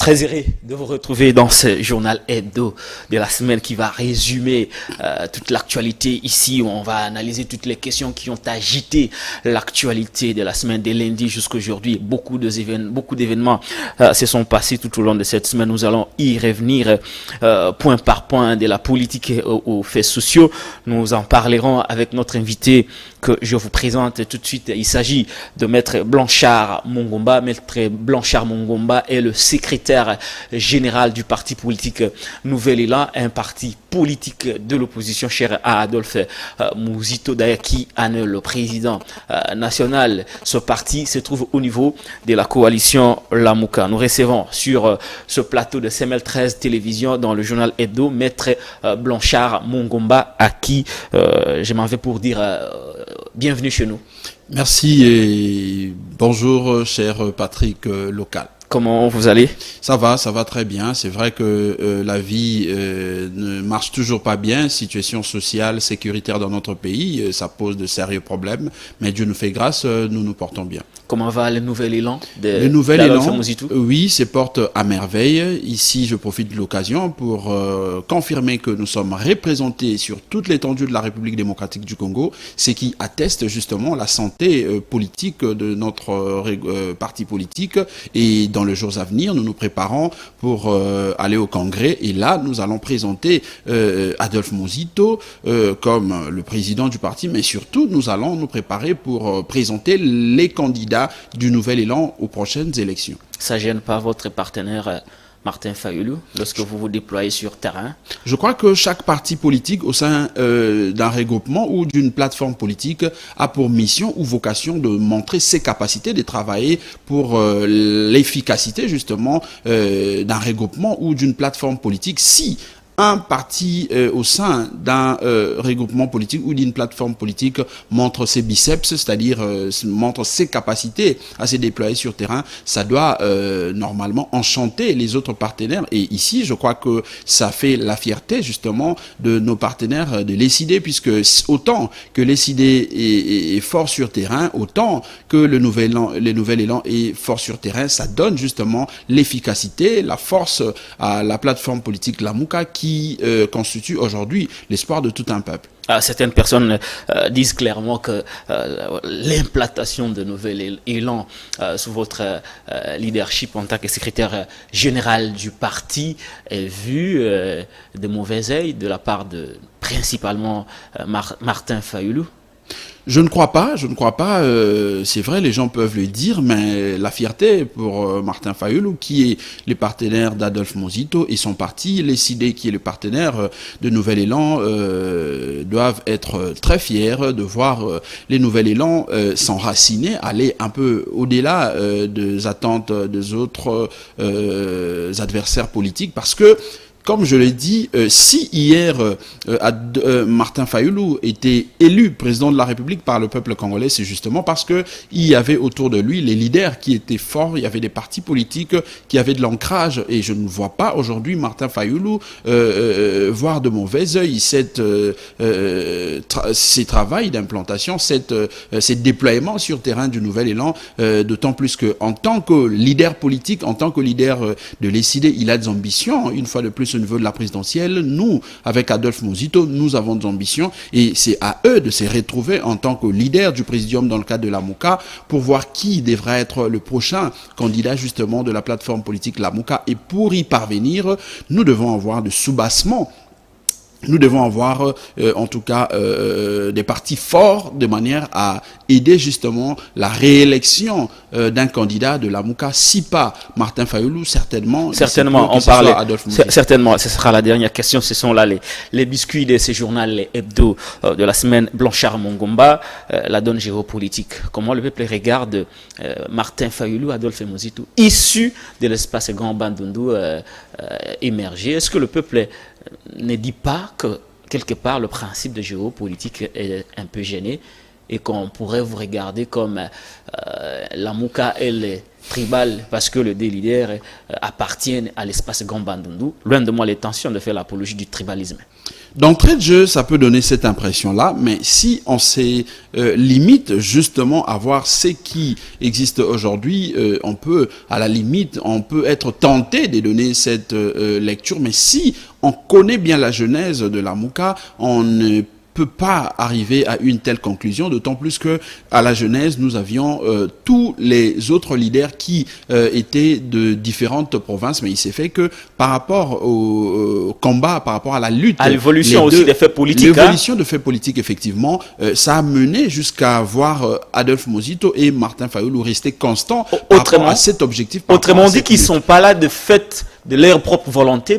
Très heureux de vous retrouver dans ce journal hebdo de la semaine qui va résumer toute l'actualité ici, où on va analyser toutes les questions qui ont agité l'actualité de la semaine, de lundi jusqu'à aujourd'hui. Beaucoup d'événements se sont passés tout au long de cette semaine. Nous allons y revenir point par point, de la politique aux faits sociaux. Nous en parlerons avec notre invité que je vous présente tout de suite. Il s'agit de Maître Blanchard Mongomba. Maître Blanchard Mongomba est le secrétaire général du parti politique Nouvel Élan, un parti politique de l'opposition cher à Adolphe Muzito, d'ailleurs qui en est le président national. Ce parti se trouve au niveau de la coalition Lamouka. Nous recevons sur ce plateau de CML13 Télévision dans le journal Hebdo Maître Blanchard Mongomba, à qui je m'en vais pour dire bienvenue chez nous. Merci et bonjour cher Patrick Local. Comment vous allez? Ça va très bien. C'est vrai que la vie ne marche toujours pas bien. Situation sociale, sécuritaire dans notre pays, ça pose de sérieux problèmes. Mais Dieu nous fait grâce, nous nous portons bien. Comment va le nouvel élan Le nouvel élan, oui, se porte à merveille. Ici, je profite de l'occasion pour confirmer que nous sommes représentés sur toute l'étendue de la République démocratique du Congo, ce qui atteste justement la santé politique de notre parti politique. Et dans les jours à venir, nous nous préparons pour aller au Congrès. Et là, nous allons présenter Adolphe Muzito comme le président du parti, mais surtout, nous allons nous préparer pour présenter les candidats du Nouvel Élan aux prochaines élections. Ça gêne pas votre partenaire Martin Fayoulou lorsque vous vous déployez sur terrain? Je crois que chaque parti politique au sein d'un regroupement ou d'une plateforme politique a pour mission ou vocation de montrer ses capacités de travailler pour l'efficacité justement d'un regroupement ou d'une plateforme politique. Si un parti au sein d'un regroupement politique ou d'une plateforme politique montre ses biceps, c'est-à-dire montre ses capacités à se déployer sur terrain, ça doit normalement enchanter les autres partenaires. Et ici, je crois que ça fait la fierté justement de nos partenaires de l'ESID, puisque autant que l'ESID est fort sur terrain, autant que le Nouvel Élan est fort sur terrain, ça donne justement l'efficacité, la force à la plateforme politique Lamouka qui constitue aujourd'hui l'espoir de tout un peuple. Certaines personnes disent clairement que l'implantation de Nouvel Élan sous votre leadership en tant que secrétaire général du parti est vue de mauvais œil de la part de principalement Martin Fayoulou. Je ne crois pas, c'est vrai, les gens peuvent le dire, mais la fierté pour Martin Fayoulou, qui est le partenaire d'Adolphe Muzito et son parti, l'ESID qui est le partenaire de Nouvel Élan, doivent être très fiers de voir les Nouvel Élan s'enraciner, aller un peu au-delà des attentes des autres adversaires politiques, parce que comme je l'ai dit, si hier Martin Fayoulou était élu président de la République par le peuple congolais, c'est justement parce que il y avait autour de lui les leaders qui étaient forts, il y avait des partis politiques qui avaient de l'ancrage, et je ne vois pas aujourd'hui Martin Fayoulou voir de mauvais œil ces travaux d'implantation, ces déploiements sur terrain du Nouvel Élan, d'autant plus que en tant que leader politique, en tant que leader de l'ESID, il a des ambitions, une fois de plus au niveau de la présidentielle. Nous, avec Adolphe Muzito, nous avons des ambitions, et c'est à eux de se retrouver en tant que leader du présidium dans le cadre de la Lamouka pour voir qui devra être le prochain candidat justement de la plateforme politique Lamouka. Et pour y parvenir, nous devons avoir de soubassement. Nous devons avoir en tout cas des partis forts de manière à aider justement la réélection d'un candidat de la Lamouka, si pas Martin Fayoulou, certainement on parlait certainement, ce sera la dernière question. Ce sont là les biscuits de ce journal, les hebdo de la semaine. Blanchard Mongomba, la donne géopolitique. Comment le peuple regarde Martin Fayoulou, Adolphe Muzito, issu de l'espace Grand Bandundu émergé? Est-ce que le peuple ne dit pas que quelque part le principe de géopolitique est un peu gêné et qu'on pourrait vous regarder comme la Mouka, elle est tribale parce que les deux leaders appartiennent à l'espace Gambandundu. Loin de moi l'intention de faire l'apologie du tribalisme. D'entrée de jeu, ça peut donner cette impression-là, mais si on se limite justement à voir ce qui existe aujourd'hui, on peut, à la limite, on peut être tenté de donner cette lecture, mais si on connaît bien la genèse de la Mouka, on ne peut pas arriver à une telle conclusion, d'autant plus que à la Genèse, nous avions tous les autres leaders qui étaient de différentes provinces, mais il s'est fait que par rapport au combat, par rapport à la lutte, à l'évolution aussi des faits politiques, l'évolution de faits politiques, effectivement, ça a mené jusqu'à voir Adolphe Mozito et Martin Fayoulou rester constants par rapport à cet objectif. Autrement dit, qu'ils sont pas là de fait de leur propre volonté,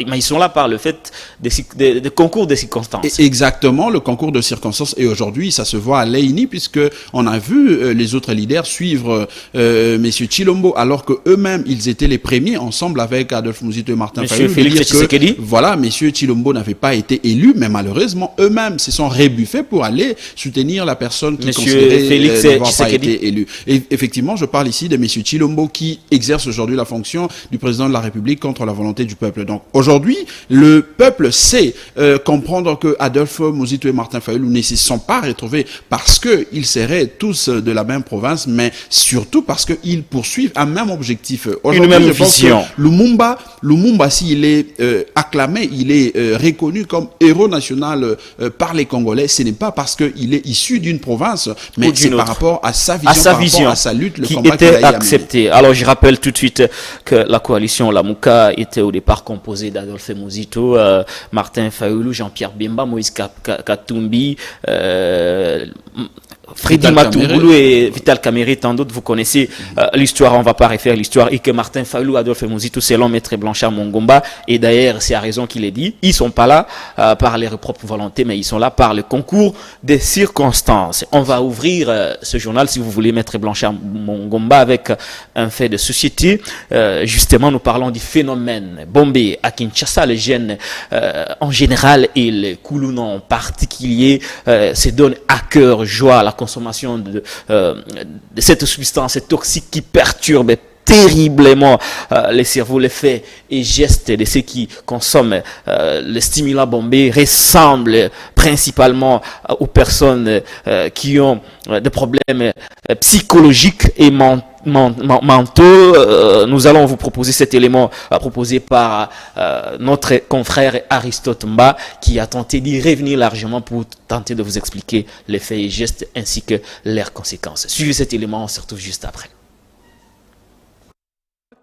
mais ils sont là par le fait des concours de circonstances. Et exactement, le concours de circonstances. Et aujourd'hui, ça se voit à Leini, puisque on a vu les autres leaders suivre messieurs Chilombo, alors que eux-mêmes, ils étaient les premiers, ensemble avec Adolphe Mozito et Martin Fayoulou. Monsieur Félix Tshisekedi. Voilà, messieurs Chilombo n'avaient pas été élus, mais malheureusement, eux-mêmes se sont rébuffés pour aller soutenir la personne qui considérait n'avoir pas été élu. Et effectivement, je parle ici de messieurs Chilombo qui exercent aujourd'hui la fonction du président de la République contre la volonté du peuple. Donc aujourd'hui, le peuple sait comprendre que Adolphe Mozito et Martin Fayoulou ne se sont pas retrouvés parce qu'ils seraient tous de la même province, mais surtout parce qu'ils poursuivent un même objectif. Une même vision. Lumumba, s'il est acclamé, il est reconnu comme héros national par les Congolais, ce n'est pas parce qu'il est issu d'une province, mais c'est par rapport à sa vision, à sa lutte, le combat qu'il a accepté. Alors je rappelle tout de suite que la coalition La Mouka était au départ composée d'Adolphe Mozito, Martin Fayoulou, Jean-Pierre Bemba, Moïse Katumbi, Freddy Matouboulou et Vital Kamerhe, tant d'autres. Vous connaissez l'histoire, on ne va pas refaire l'histoire, et que Martin Fayoulou, Adolphe Mozito, c'est l'homme Maître Blanchard Mongomba, et d'ailleurs c'est à raison qu'il est dit, ils sont pas là par leur propre volonté, mais ils sont là par le concours des circonstances. On va ouvrir ce journal, si vous voulez, Maître Blanchard Mongomba, avec un fait de société. Justement, nous parlons du phénomène Bombé à Kinshasa. Les jeunes en général et les Koulouna en particulier se donnent à cœur joie à la consommation de cette substance toxique qui perturbe terriblement les cerveaux, les faits et gestes de ceux qui consomment les stimulants bombés ressemblent principalement aux personnes qui ont des problèmes psychologiques et mentaux. Nous allons vous proposer cet élément proposé par notre confrère Aristote Mba, qui a tenté d'y revenir largement pour tenter de vous expliquer les faits et gestes ainsi que leurs conséquences. Suivez cet élément, on se retrouve juste après.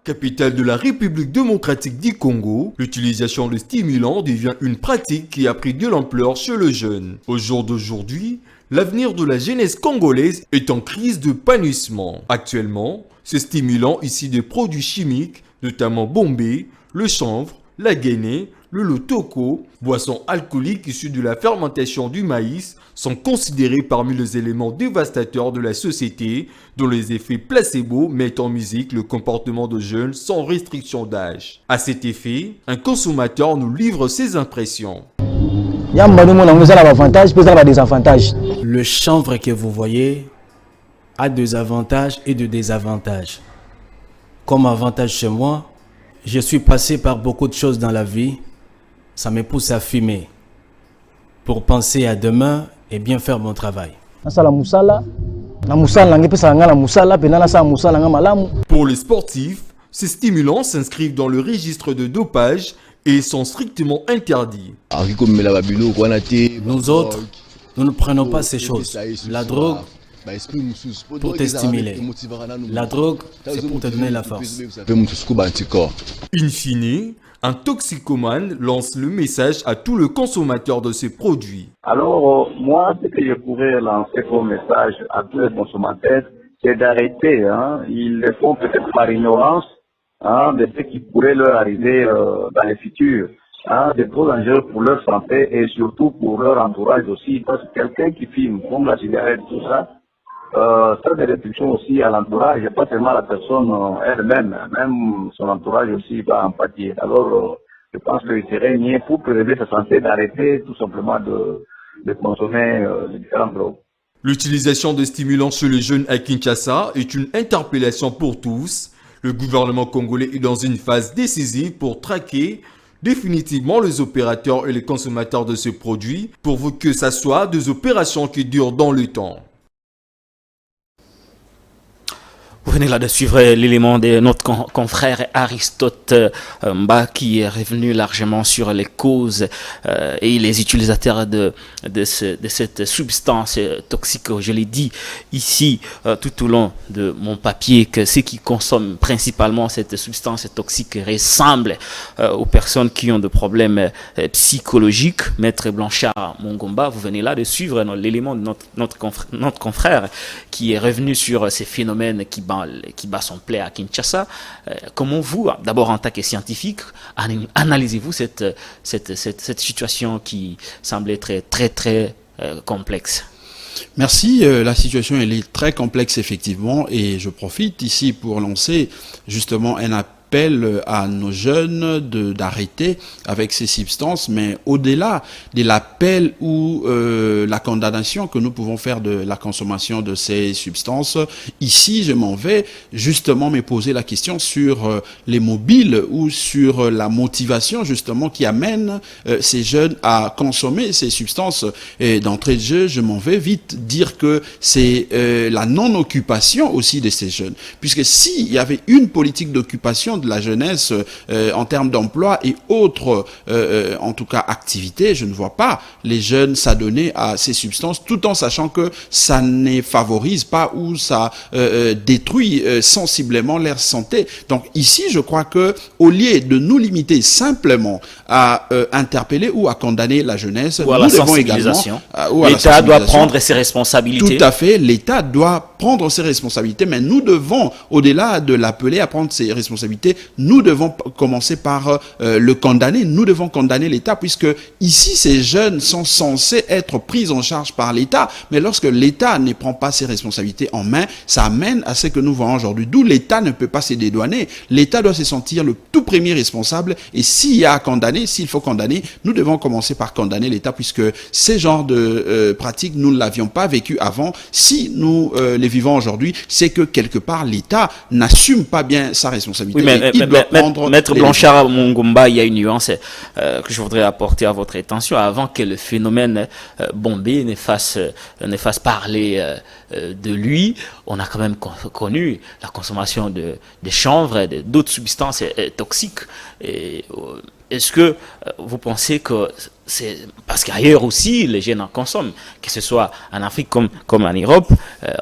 Capitale de la République démocratique du Congo, l'utilisation de stimulants devient une pratique qui a pris de l'ampleur chez le jeune. Au jour d'aujourd'hui, l'avenir de la jeunesse congolaise est en crise de panissement. Actuellement, ces stimulants issus des produits chimiques, notamment Bombé, le chanvre, la guinée, le lotoko, boissons alcooliques issues de la fermentation du maïs, sont considérés parmi les éléments dévastateurs de la société dont les effets placebo mettent en musique le comportement de jeunes sans restriction d'âge. À cet effet, un consommateur nous livre ses impressions. Le chanvre que vous voyez a des avantages et des désavantages. Comme avantage chez moi, je suis passé par beaucoup de choses dans la vie. Ça me pousse à fumer pour penser à demain et bien faire mon travail. Pour les sportifs, ces stimulants s'inscrivent dans le registre de dopage et sont strictement interdits. Nous autres, nous ne prenons pas ces choses. La drogue, pour te stimuler. La drogue, c'est pour te donner la force. In fine, un toxicomane lance le message à tout le consommateur de ces produits. Alors, moi, ce que je pourrais lancer comme message à tous les consommateurs, c'est d'arrêter. Ils le font peut-être par ignorance de ce qui pourrait leur arriver dans le futur. Des gros enjeux pour leur santé et surtout pour leur entourage aussi. Parce que quelqu'un qui fume, comme la cigarette, tout ça, ça a des répercussions aussi à l'entourage, pas seulement la personne elle-même, même son entourage aussi va en pâtir. Alors, je pense qu'il serait mieux pour préserver sa santé d'arrêter tout simplement de consommer les différents drogues. L'utilisation de stimulants chez les jeunes à Kinshasa est une interpellation pour tous. Le gouvernement congolais est dans une phase décisive pour traquer définitivement les opérateurs et les consommateurs de ces produits, pourvu que ça soit des opérations qui durent dans le temps. Vous venez là de suivre l'élément de notre confrère Aristote Mba qui est revenu largement sur les causes et les utilisateurs de cette substance toxique. Je l'ai dit ici tout au long de mon papier que ceux qui consomment principalement cette substance toxique ressemblent aux personnes qui ont des problèmes psychologiques. Maître Blanchard Mongomba, vous venez là de suivre l'élément de notre confrère qui est revenu sur ces phénomènes qui bat son plaid à Kinshasa. Comment vous, d'abord en tant que scientifique, analysez-vous cette situation qui semble être très complexe? Merci. La situation elle est très complexe effectivement et je profite ici pour lancer justement un appel à nos jeunes d'arrêter avec ces substances, mais au-delà de l'appel ou la condamnation que nous pouvons faire de la consommation de ces substances, ici je m'en vais justement me poser la question sur les mobiles ou sur la motivation justement qui amène ces jeunes à consommer ces substances. Et d'entrée de jeu, je m'en vais vite dire que c'est la non-occupation aussi de ces jeunes, puisque s'il y avait une politique d'occupation de la jeunesse en termes d'emploi et autres en tout cas activités, je ne vois pas les jeunes s'adonner à ces substances tout en sachant que ça ne favorise pas ou ça détruit sensiblement leur santé. Donc ici je crois que au lieu de nous limiter simplement à interpeller ou à condamner la jeunesse, ou à nous la devons également l'État doit prendre ses responsabilités. Tout à fait, l'État doit prendre ses responsabilités, mais nous devons, au-delà de l'appeler à prendre ses responsabilités, nous devons commencer par le condamner. Nous devons condamner l'État, puisque ici, ces jeunes sont censés être pris en charge par l'État, mais lorsque l'État ne prend pas ses responsabilités en main, ça amène à ce que nous voyons aujourd'hui, d'où l'État ne peut pas se dédouaner. L'État doit se sentir le tout premier responsable, et s'il y a à condamner, s'il faut condamner, nous devons commencer par condamner l'État, puisque ces genres de pratiques, nous ne l'avions pas vécu avant. Si nous les vivons aujourd'hui, c'est que quelque part, l'État n'assume pas bien sa responsabilité. Oui, Maître Blanchard Mongomba, il y a une nuance que je voudrais apporter à votre attention avant que le phénomène bombé ne fasse parler de lui. On a quand même connu la consommation de chanvre et d'autres substances toxiques. Est-ce que vous pensez que c'est parce qu'ailleurs aussi les jeunes en consomment, que ce soit en Afrique comme en Europe,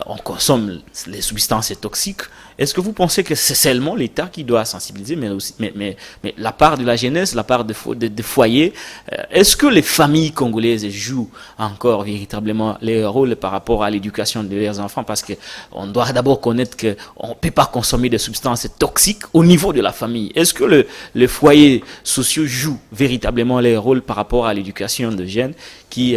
on consomme les substances toxiques. Est-ce que vous pensez que c'est seulement l'État qui doit sensibiliser, mais la part de la jeunesse, la part de foyers, est-ce que les familles congolaises jouent encore véritablement leur rôle par rapport à l'éducation de leurs enfants? Parce qu'on doit d'abord connaître qu'on ne peut pas consommer des substances toxiques au niveau de la famille. Est-ce que les foyers sociaux jouent véritablement leur rôle par rapport à l'éducation de jeunes qui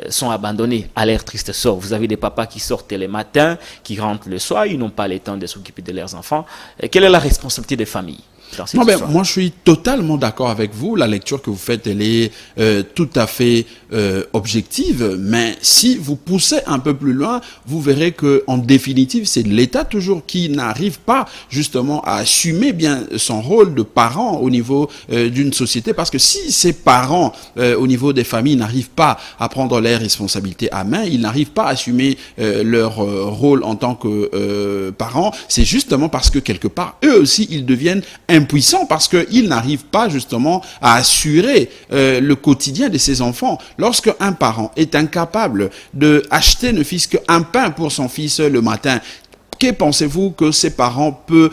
sont abandonnés à leur triste sort? Vous avez des papas qui sortent les matins, qui rentrent le soir, ils n'ont pas le temps de s'occuper de leurs enfants. Quelle est la responsabilité des familles? Moi, je suis totalement d'accord avec vous. La lecture que vous faites, elle est tout à fait objective. Mais si vous poussez un peu plus loin, vous verrez que, en définitive, c'est l'État toujours qui n'arrive pas justement à assumer bien son rôle de parent au niveau d'une société. Parce que si ces parents, au niveau des familles, n'arrivent pas à prendre leurs responsabilités à main, ils n'arrivent pas à assumer leur rôle en tant que parents, c'est justement parce que quelque part, eux aussi, ils deviennent impuissants parce qu'ils n'arrivent pas justement à assurer le quotidien de ses enfants. Lorsque un parent est incapable de acheter ne fût-ce qu'un pain pour son fils le matin, que pensez-vous que ses parents peuvent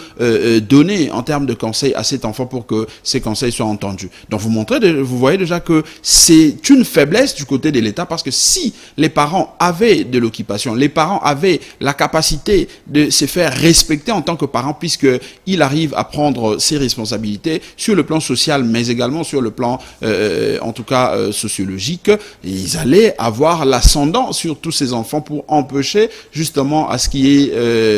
donner en termes de conseils à cet enfant pour que ces conseils soient entendus? Donc vous voyez déjà que c'est une faiblesse du côté de l'État, parce que si les parents avaient de l'occupation, les parents avaient la capacité de se faire respecter en tant que parents, puisqu'ils arrivent à prendre ses responsabilités sur le plan social, mais également sur le plan, en tout cas, sociologique, ils allaient avoir l'ascendant sur tous ces enfants pour empêcher justement à ce qui est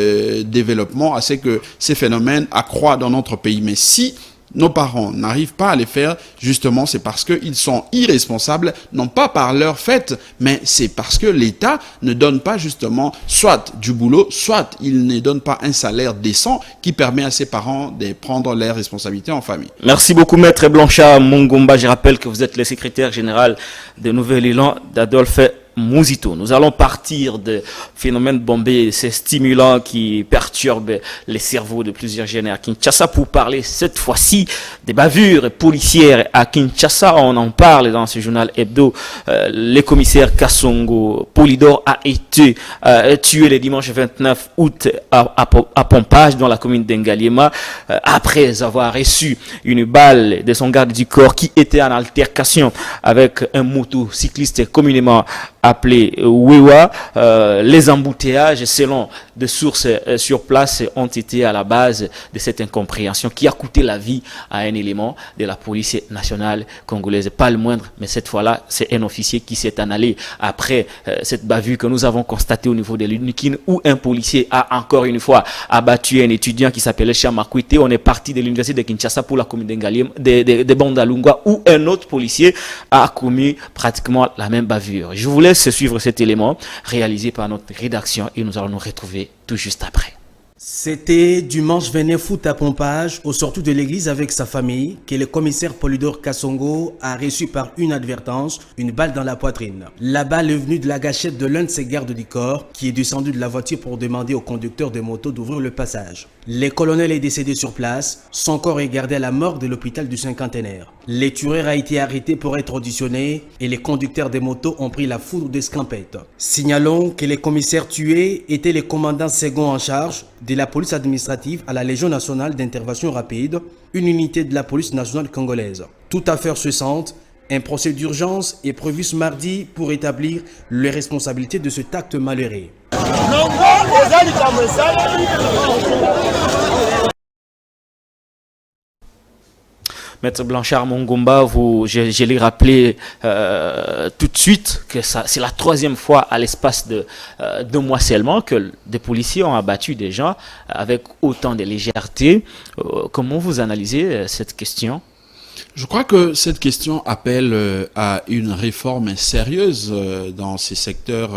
développement, à ce que ces phénomènes accroissent dans notre pays. Mais si nos parents n'arrivent pas à les faire, justement, c'est parce qu'ils sont irresponsables, non pas par leur fait, mais c'est parce que l'État ne donne pas justement soit du boulot, soit il ne donne pas un salaire décent qui permet à ses parents de prendre leurs responsabilités en famille. Merci beaucoup, Maître Blanchard Mongomba. Je rappelle que vous êtes le secrétaire général de Nouvel Élan d'Adolphe Mouzito. Nous allons partir de phénomènes bombés, ces stimulants qui perturbent les cerveaux de plusieurs jeunes à Kinshasa pour parler cette fois-ci des bavures policières à Kinshasa. On en parle dans ce journal hebdo. Le commissaire Kassongo Polydor a été tué le dimanche 29 août à Pompage dans la commune d'Engaliema après avoir reçu une balle de son garde du corps qui était en altercation avec un motocycliste communément appelé Wewa. Les embouteillages, selon des sources sur place, ont été à la base de cette incompréhension qui a coûté la vie à un élément de la police nationale congolaise. Pas le moindre, mais cette fois-là, c'est un officier qui s'est en allé après cette bavure que nous avons constatée au niveau de l'UNIKIN, où un policier a encore une fois abattu un étudiant qui s'appelait Chamakwete. On est parti de l'université de Kinshasa pour la commune de Bandalungwa, où un autre policier a commis pratiquement la même bavure. Je vous laisse suivre cet élément réalisé par notre rédaction et nous allons nous retrouver tout juste après. C'était dimanche 29 août à Pompage, au sortir de l'église avec sa famille, que le commissaire Polydor Kassongo a reçu par inadvertance une balle dans la poitrine. La balle est venue de la gâchette de l'un de ses gardes du corps, qui est descendu de la voiture pour demander au conducteur de moto d'ouvrir le passage. Le colonel est décédé sur place, son corps est gardé à la morgue de l'hôpital du Cinquantenaire. Le tueur a été arrêté pour être auditionné et les conducteurs des motos ont pris la foudre d'escampette. Signalons que les commissaires tués étaient les commandants second en charge de la police administrative à la Légion nationale d'intervention rapide, une unité de la police nationale congolaise. Toute affaire cessante, un procès d'urgence est prévu ce mardi pour établir les responsabilités de cet acte malheureux. Maître Blanchard Mongomba, je l'ai rappelé tout de suite que c'est la troisième fois à l'espace de 2 mois seulement que des policiers ont abattu des gens avec autant de légèreté. Comment vous analysez cette question ? Je crois que cette question appelle à une réforme sérieuse dans ces secteurs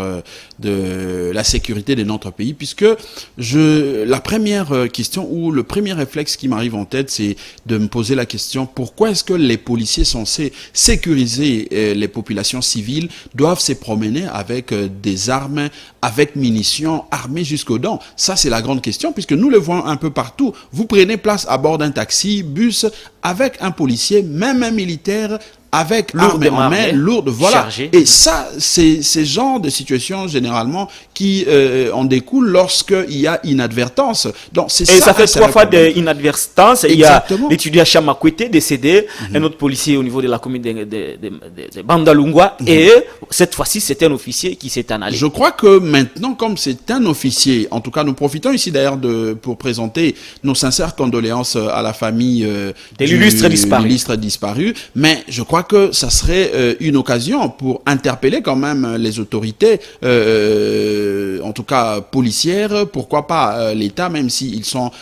de la sécurité de notre pays, puisque la première question ou le premier réflexe qui m'arrive en tête, c'est de me poser la question: pourquoi est-ce que les policiers censés sécuriser les populations civiles doivent se promener avec des armes, avec munitions, armés jusqu'aux dents? Ça, c'est la grande question, puisque nous le voyons un peu partout. Vous prenez place à bord d'un taxi, bus, avec un policier, même un militaire, avec armes en main, lourde, voilà. Chargé. Et ça, c'est ce genre de situation généralement qui en découle lorsqu'il y a inadvertance. Donc, c'est et ça fait 3 fois d'inadvertance. Il y a l'étudiant Chamakwete décédé, un autre policier au niveau de la commune de Bandalungwa, et cette fois-ci, c'est un officier qui s'est en allé. Je crois que maintenant, comme c'est un officier, en tout cas, nous profitons ici d'ailleurs pour présenter nos sincères condoléances à la famille de l'illustre disparu. Mais je crois que ça serait une occasion pour interpeller quand même les autorités, en tout cas policières, pourquoi pas l'État, même s'ils sont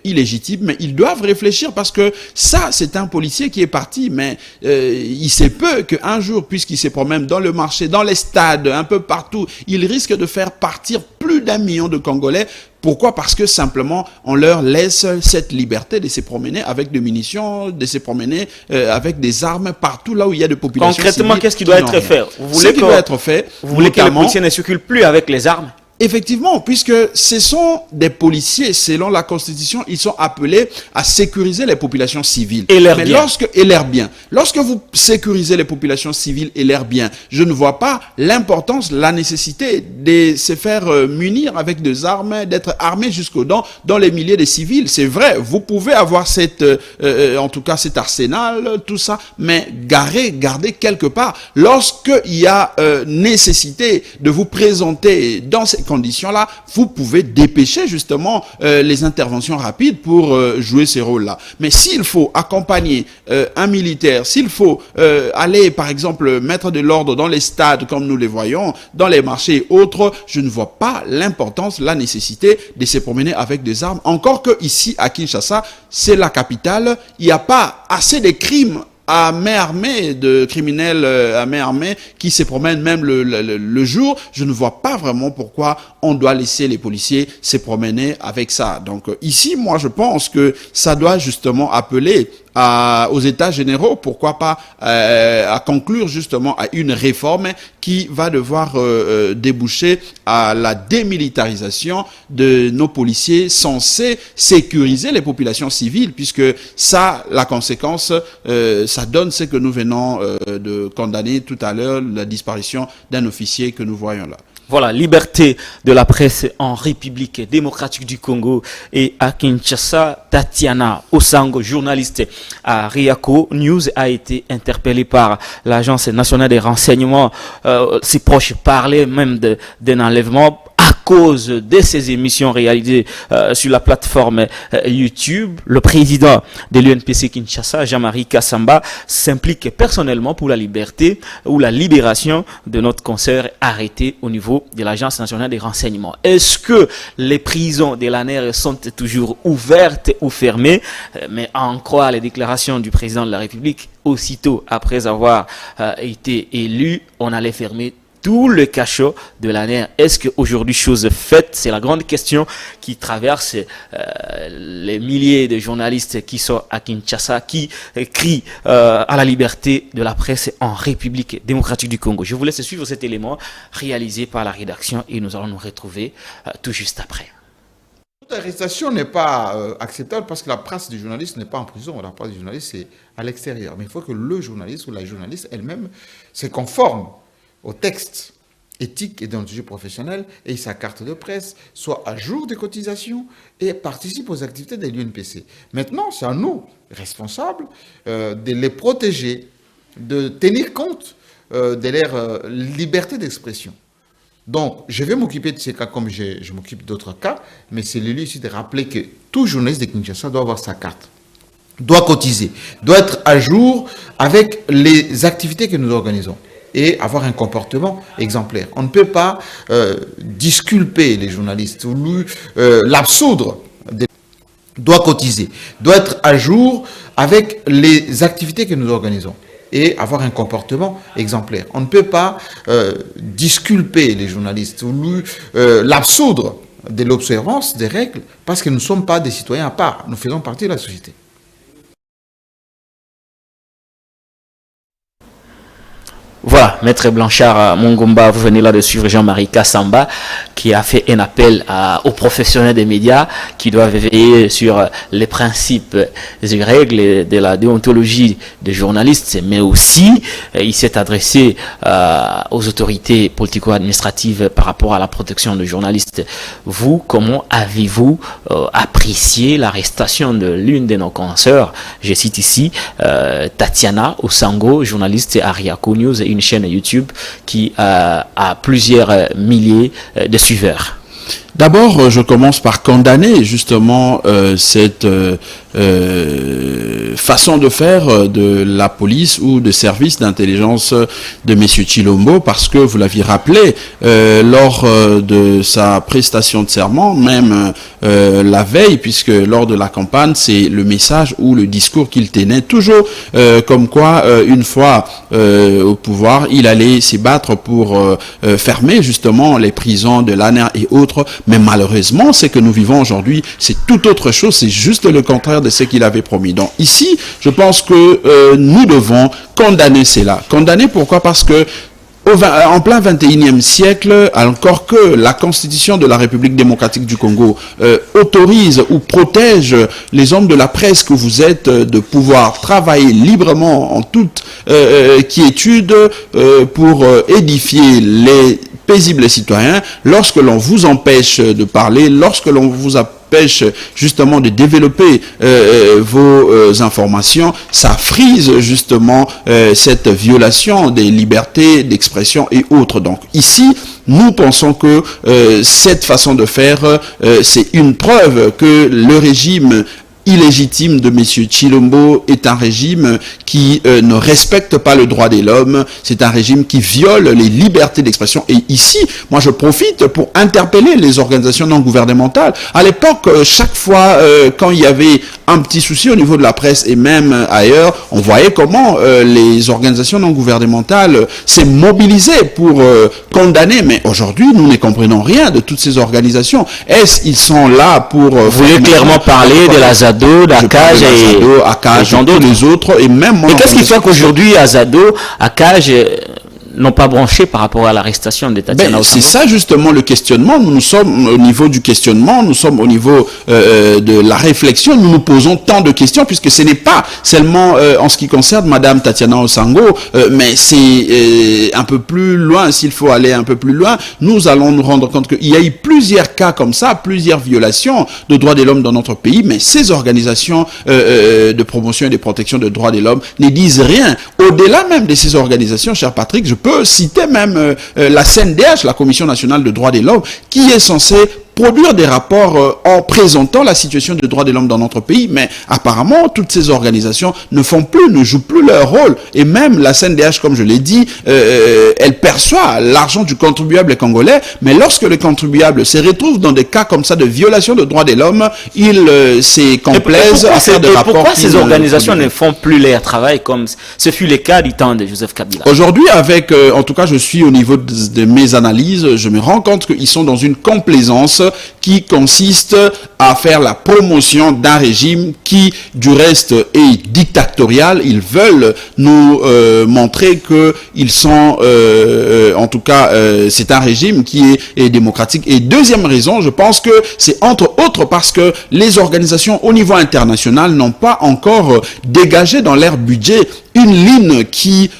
illégitimes, mais ils doivent réfléchir, parce que ça, c'est un policier qui est parti, mais il se peut qu'un jour, puisqu'il se promène dans le marché, dans les stades, un peu partout, il risque de faire partir plus d'1 million de Congolais. Pourquoi? Parce que simplement, on leur laisse cette liberté de se promener avec des munitions, de se promener avec des armes partout là où il y a des populations. Concrètement, qu'est-ce qui doit être fait? Vous voulez que les policiers ne circulent plus avec les armes? Effectivement, puisque ce sont des policiers, selon la Constitution, ils sont appelés à sécuriser les populations civiles. Et leurs biens. Lorsque vous sécurisez les populations civiles et leurs biens, je ne vois pas l'importance, la nécessité de se faire munir avec des armes, d'être armés jusqu'aux dents dans les milliers de civils. C'est vrai, vous pouvez avoir en tout cas cet arsenal, tout ça, mais gardez quelque part. Lorsqu'il y a nécessité de vous présenter dans ces conditions-là, vous pouvez dépêcher justement les interventions rapides pour jouer ces rôles-là. Mais s'il faut accompagner un militaire, s'il faut aller, par exemple, mettre de l'ordre dans les stades comme nous les voyons, dans les marchés et autres, je ne vois pas l'importance, la nécessité de se promener avec des armes. Encore que ici, à Kinshasa, c'est la capitale, il n'y a pas assez de crimes à main armée, de criminels à main armée qui se promènent même le jour. Je ne vois pas vraiment pourquoi on doit laisser les policiers se promener avec ça. Donc ici, moi, je pense que ça doit justement appeler aux États généraux, pourquoi pas à conclure justement à une réforme qui va devoir déboucher à la démilitarisation de nos policiers censés sécuriser les populations civiles, puisque ça, la conséquence, ça donne ce que nous venons de condamner tout à l'heure, la disparition d'un officier que nous voyons là. Voilà, liberté de la presse en République démocratique du Congo et à Kinshasa. Tatiana Osango, journaliste à Riako News, a été interpellée par l'Agence nationale des renseignements. Ses proches parlaient même d'un enlèvement à cause de ces émissions réalisées sur la plateforme YouTube. Le président de l'UNPC Kinshasa, Jean-Marie Kassamba, s'implique personnellement pour la liberté ou la libération de notre consoeur arrêté au niveau de l'Agence nationale des renseignements. Est-ce que les prisons de l'ANR sont toujours ouvertes ou fermées? Mais à en croire les déclarations du président de la République, aussitôt après avoir été élu, on allait fermer tout le cachot de l'ANR. Est-ce qu'aujourd'hui, chose faite? C'est la grande question qui traverse les milliers de journalistes qui sont à Kinshasa, qui crient à la liberté de la presse en République démocratique du Congo. Je vous laisse suivre cet élément réalisé par la rédaction et nous allons nous retrouver tout juste après. Toute arrestation n'est pas acceptable parce que la place du journaliste n'est pas en prison. La place du journaliste, c'est à l'extérieur. Mais il faut que le journaliste ou la journaliste elle-même se conforme au texte éthique et déontologie professionnelle et sa carte de presse, soit à jour des cotisations et participe aux activités de l'UNPC. Maintenant, c'est à nous, responsables, de les protéger, de tenir compte de leur liberté d'expression. Donc, je vais m'occuper de ces cas comme je m'occupe d'autres cas, mais c'est l'élu ici de rappeler que tout journaliste de Kinshasa doit avoir sa carte, doit cotiser, doit être à jour avec les activités que nous organisons et avoir un comportement exemplaire. On ne peut pas disculper les journalistes ou l'absoudre. Doit cotiser, doit être à jour avec les activités que nous organisons et avoir un comportement exemplaire. On ne peut pas disculper les journalistes ou l'absoudre de l'observance des règles parce que nous ne sommes pas des citoyens à part. Nous faisons partie de la société. Voilà, Maître Blanchard Mongomba, vous venez là de suivre Jean-Marie Kassamba qui a fait un appel aux professionnels des médias qui doivent veiller sur les principes et règles de la déontologie des journalistes, mais aussi il s'est adressé aux autorités politico-administratives par rapport à la protection des journalistes. Vous, comment avez-vous apprécié l'arrestation de l'une de nos consoeurs? Je cite ici Tatiana Osango, journaliste à Riako News, une chaîne YouTube qui a plusieurs milliers de suiveurs. D'abord, je commence par condamner justement cette façon de faire de la police ou de service d'intelligence de M. Chilombo, parce que vous l'aviez rappelé lors de sa prestation de serment, même la veille, puisque lors de la campagne, c'est le message ou le discours qu'il tenait toujours, comme quoi une fois au pouvoir, il allait se battre pour fermer justement les prisons de l'ANR et autres. Mais malheureusement, ce que nous vivons aujourd'hui, c'est tout autre chose, c'est juste le contraire de ce qu'il avait promis. Donc ici, je pense que nous devons condamner cela. Condamner pourquoi? Parce que en plein 21e siècle, encore que la Constitution de la République démocratique du Congo autorise ou protège les hommes de la presse que vous êtes de pouvoir travailler librement en toute quiétude pour édifier les paisibles citoyens, lorsque l'on vous empêche de parler, lorsque l'on vous empêche justement de développer vos informations, ça frise justement cette violation des libertés d'expression et autres. Donc ici, nous pensons que cette façon de faire, c'est une preuve que le régime illégitime de M. Tshilombo est un régime qui ne respecte pas le droit de l'homme, c'est un régime qui viole les libertés d'expression. Et ici, moi je profite pour interpeller les organisations non gouvernementales. À l'époque, chaque fois quand il y avait un petit souci au niveau de la presse et même ailleurs, on voyait comment les organisations non gouvernementales s'est mobilisées pour condamner. Mais aujourd'hui, nous ne comprenons rien de toutes ces organisations. Est-ce qu'ils sont là pour... Vous voulez clairement parler de la ZADO, d'Akaj et tous les autres, et même moi. Mais qu'est-ce qui fait qu'aujourd'hui, Azado, Akaj n'ont pas branché par rapport à l'arrestation de Tatiana Osango? C'est ça justement le questionnement. Nous sommes au niveau du questionnement, nous sommes au niveau de la réflexion. Nous nous posons tant de questions puisque ce n'est pas seulement en ce qui concerne Madame Tatiana Osango, mais c'est un peu plus loin. S'il faut aller un peu plus loin, nous allons nous rendre compte qu'il y a eu plusieurs cas comme ça, plusieurs violations de droits de l'homme dans notre pays, mais ces organisations de promotion et de protection des droits de l'homme ne disent rien. Au-delà même de ces organisations, cher Patrick, je peux citer même la CNDH, la Commission nationale de droits de l'homme, qui est censée produire des rapports en présentant la situation des droits de l'homme dans notre pays, mais apparemment toutes ces organisations ne jouent plus leur rôle, et même la CNDH, comme je l'ai dit, elle perçoit l'argent du contribuable congolais, mais lorsque le contribuable se retrouve dans des cas comme ça de violation de droits de l'homme, il se complaise à faire des rapports. Pourquoi ces organisations ne font plus leur travail comme ce fut le cas du temps de Joseph Kabila? Aujourd'hui, avec, en tout cas, je suis au niveau de mes analyses, je me rends compte qu'ils sont dans une complaisance qui consiste à faire la promotion d'un régime qui, du reste, est dictatorial. Ils veulent nous montrer qu'ils sont, en tout cas, c'est un régime qui est démocratique. Et deuxième raison, je pense que c'est entre autres parce que les organisations au niveau international n'ont pas encore dégagé dans leur budget une ligne qui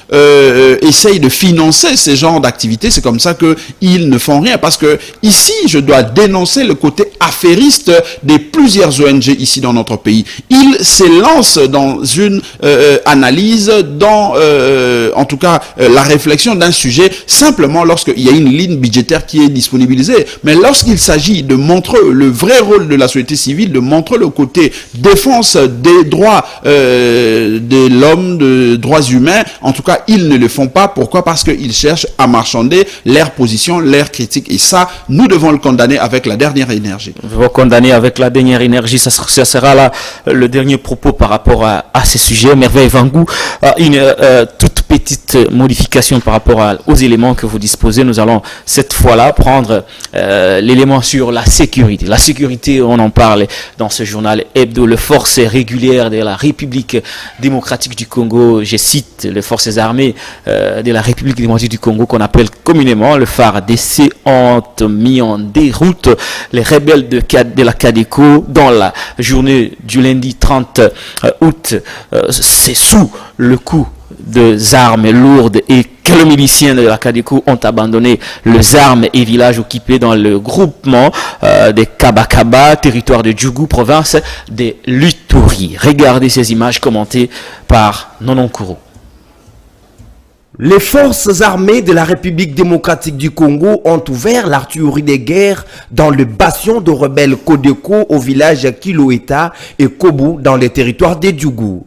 essaye de financer ces genres d'activités. C'est comme ça qu'ils ne font rien. Parce que ici, je dois dénoncer le côté affairiste de plusieurs ONG ici dans notre pays. Ils se lancent dans une analyse, dans en tout cas la réflexion d'un sujet, simplement lorsqu'il y a une ligne budgétaire qui est disponibilisée. Mais lorsqu'il s'agit de montrer le vrai rôle de la société civile, de montrer le côté défense des droits de l'homme, de droits humains, en tout cas, ils ne le font pas. Pourquoi? Parce qu'ils cherchent à marchander leur position, leur critique. Et ça, nous devons le condamner avec la dernière énergie. Vous condamner avec la dernière énergie. Ça sera là le dernier propos par rapport à ces sujets. Merveille Vangou, une toute petite modification par rapport aux éléments que vous disposez. Nous allons cette fois-là prendre l'élément sur la sécurité. La sécurité, on en parle dans ce journal hebdo. Les forces régulières de la République démocratique du Congo, je cite les forces armées de la République démocratique du Congo qu'on appelle communément le FARDC, ont mis en déroute les rebelles de la CADECO dans la journée du lundi 30 août. C'est sous le coup des armes lourdes et que les miliciens de la CADECO ont abandonné les armes et villages occupés dans le groupement des Kabakaba, territoire de Djougou, province de l'Uturi. Regardez ces images commentées par Nononkuru. Les forces armées de la République démocratique du Congo ont ouvert l'artillerie de guerre dans le bastion de rebelles Codeco au village Kiloeta et Kobu dans les territoires des Djougou.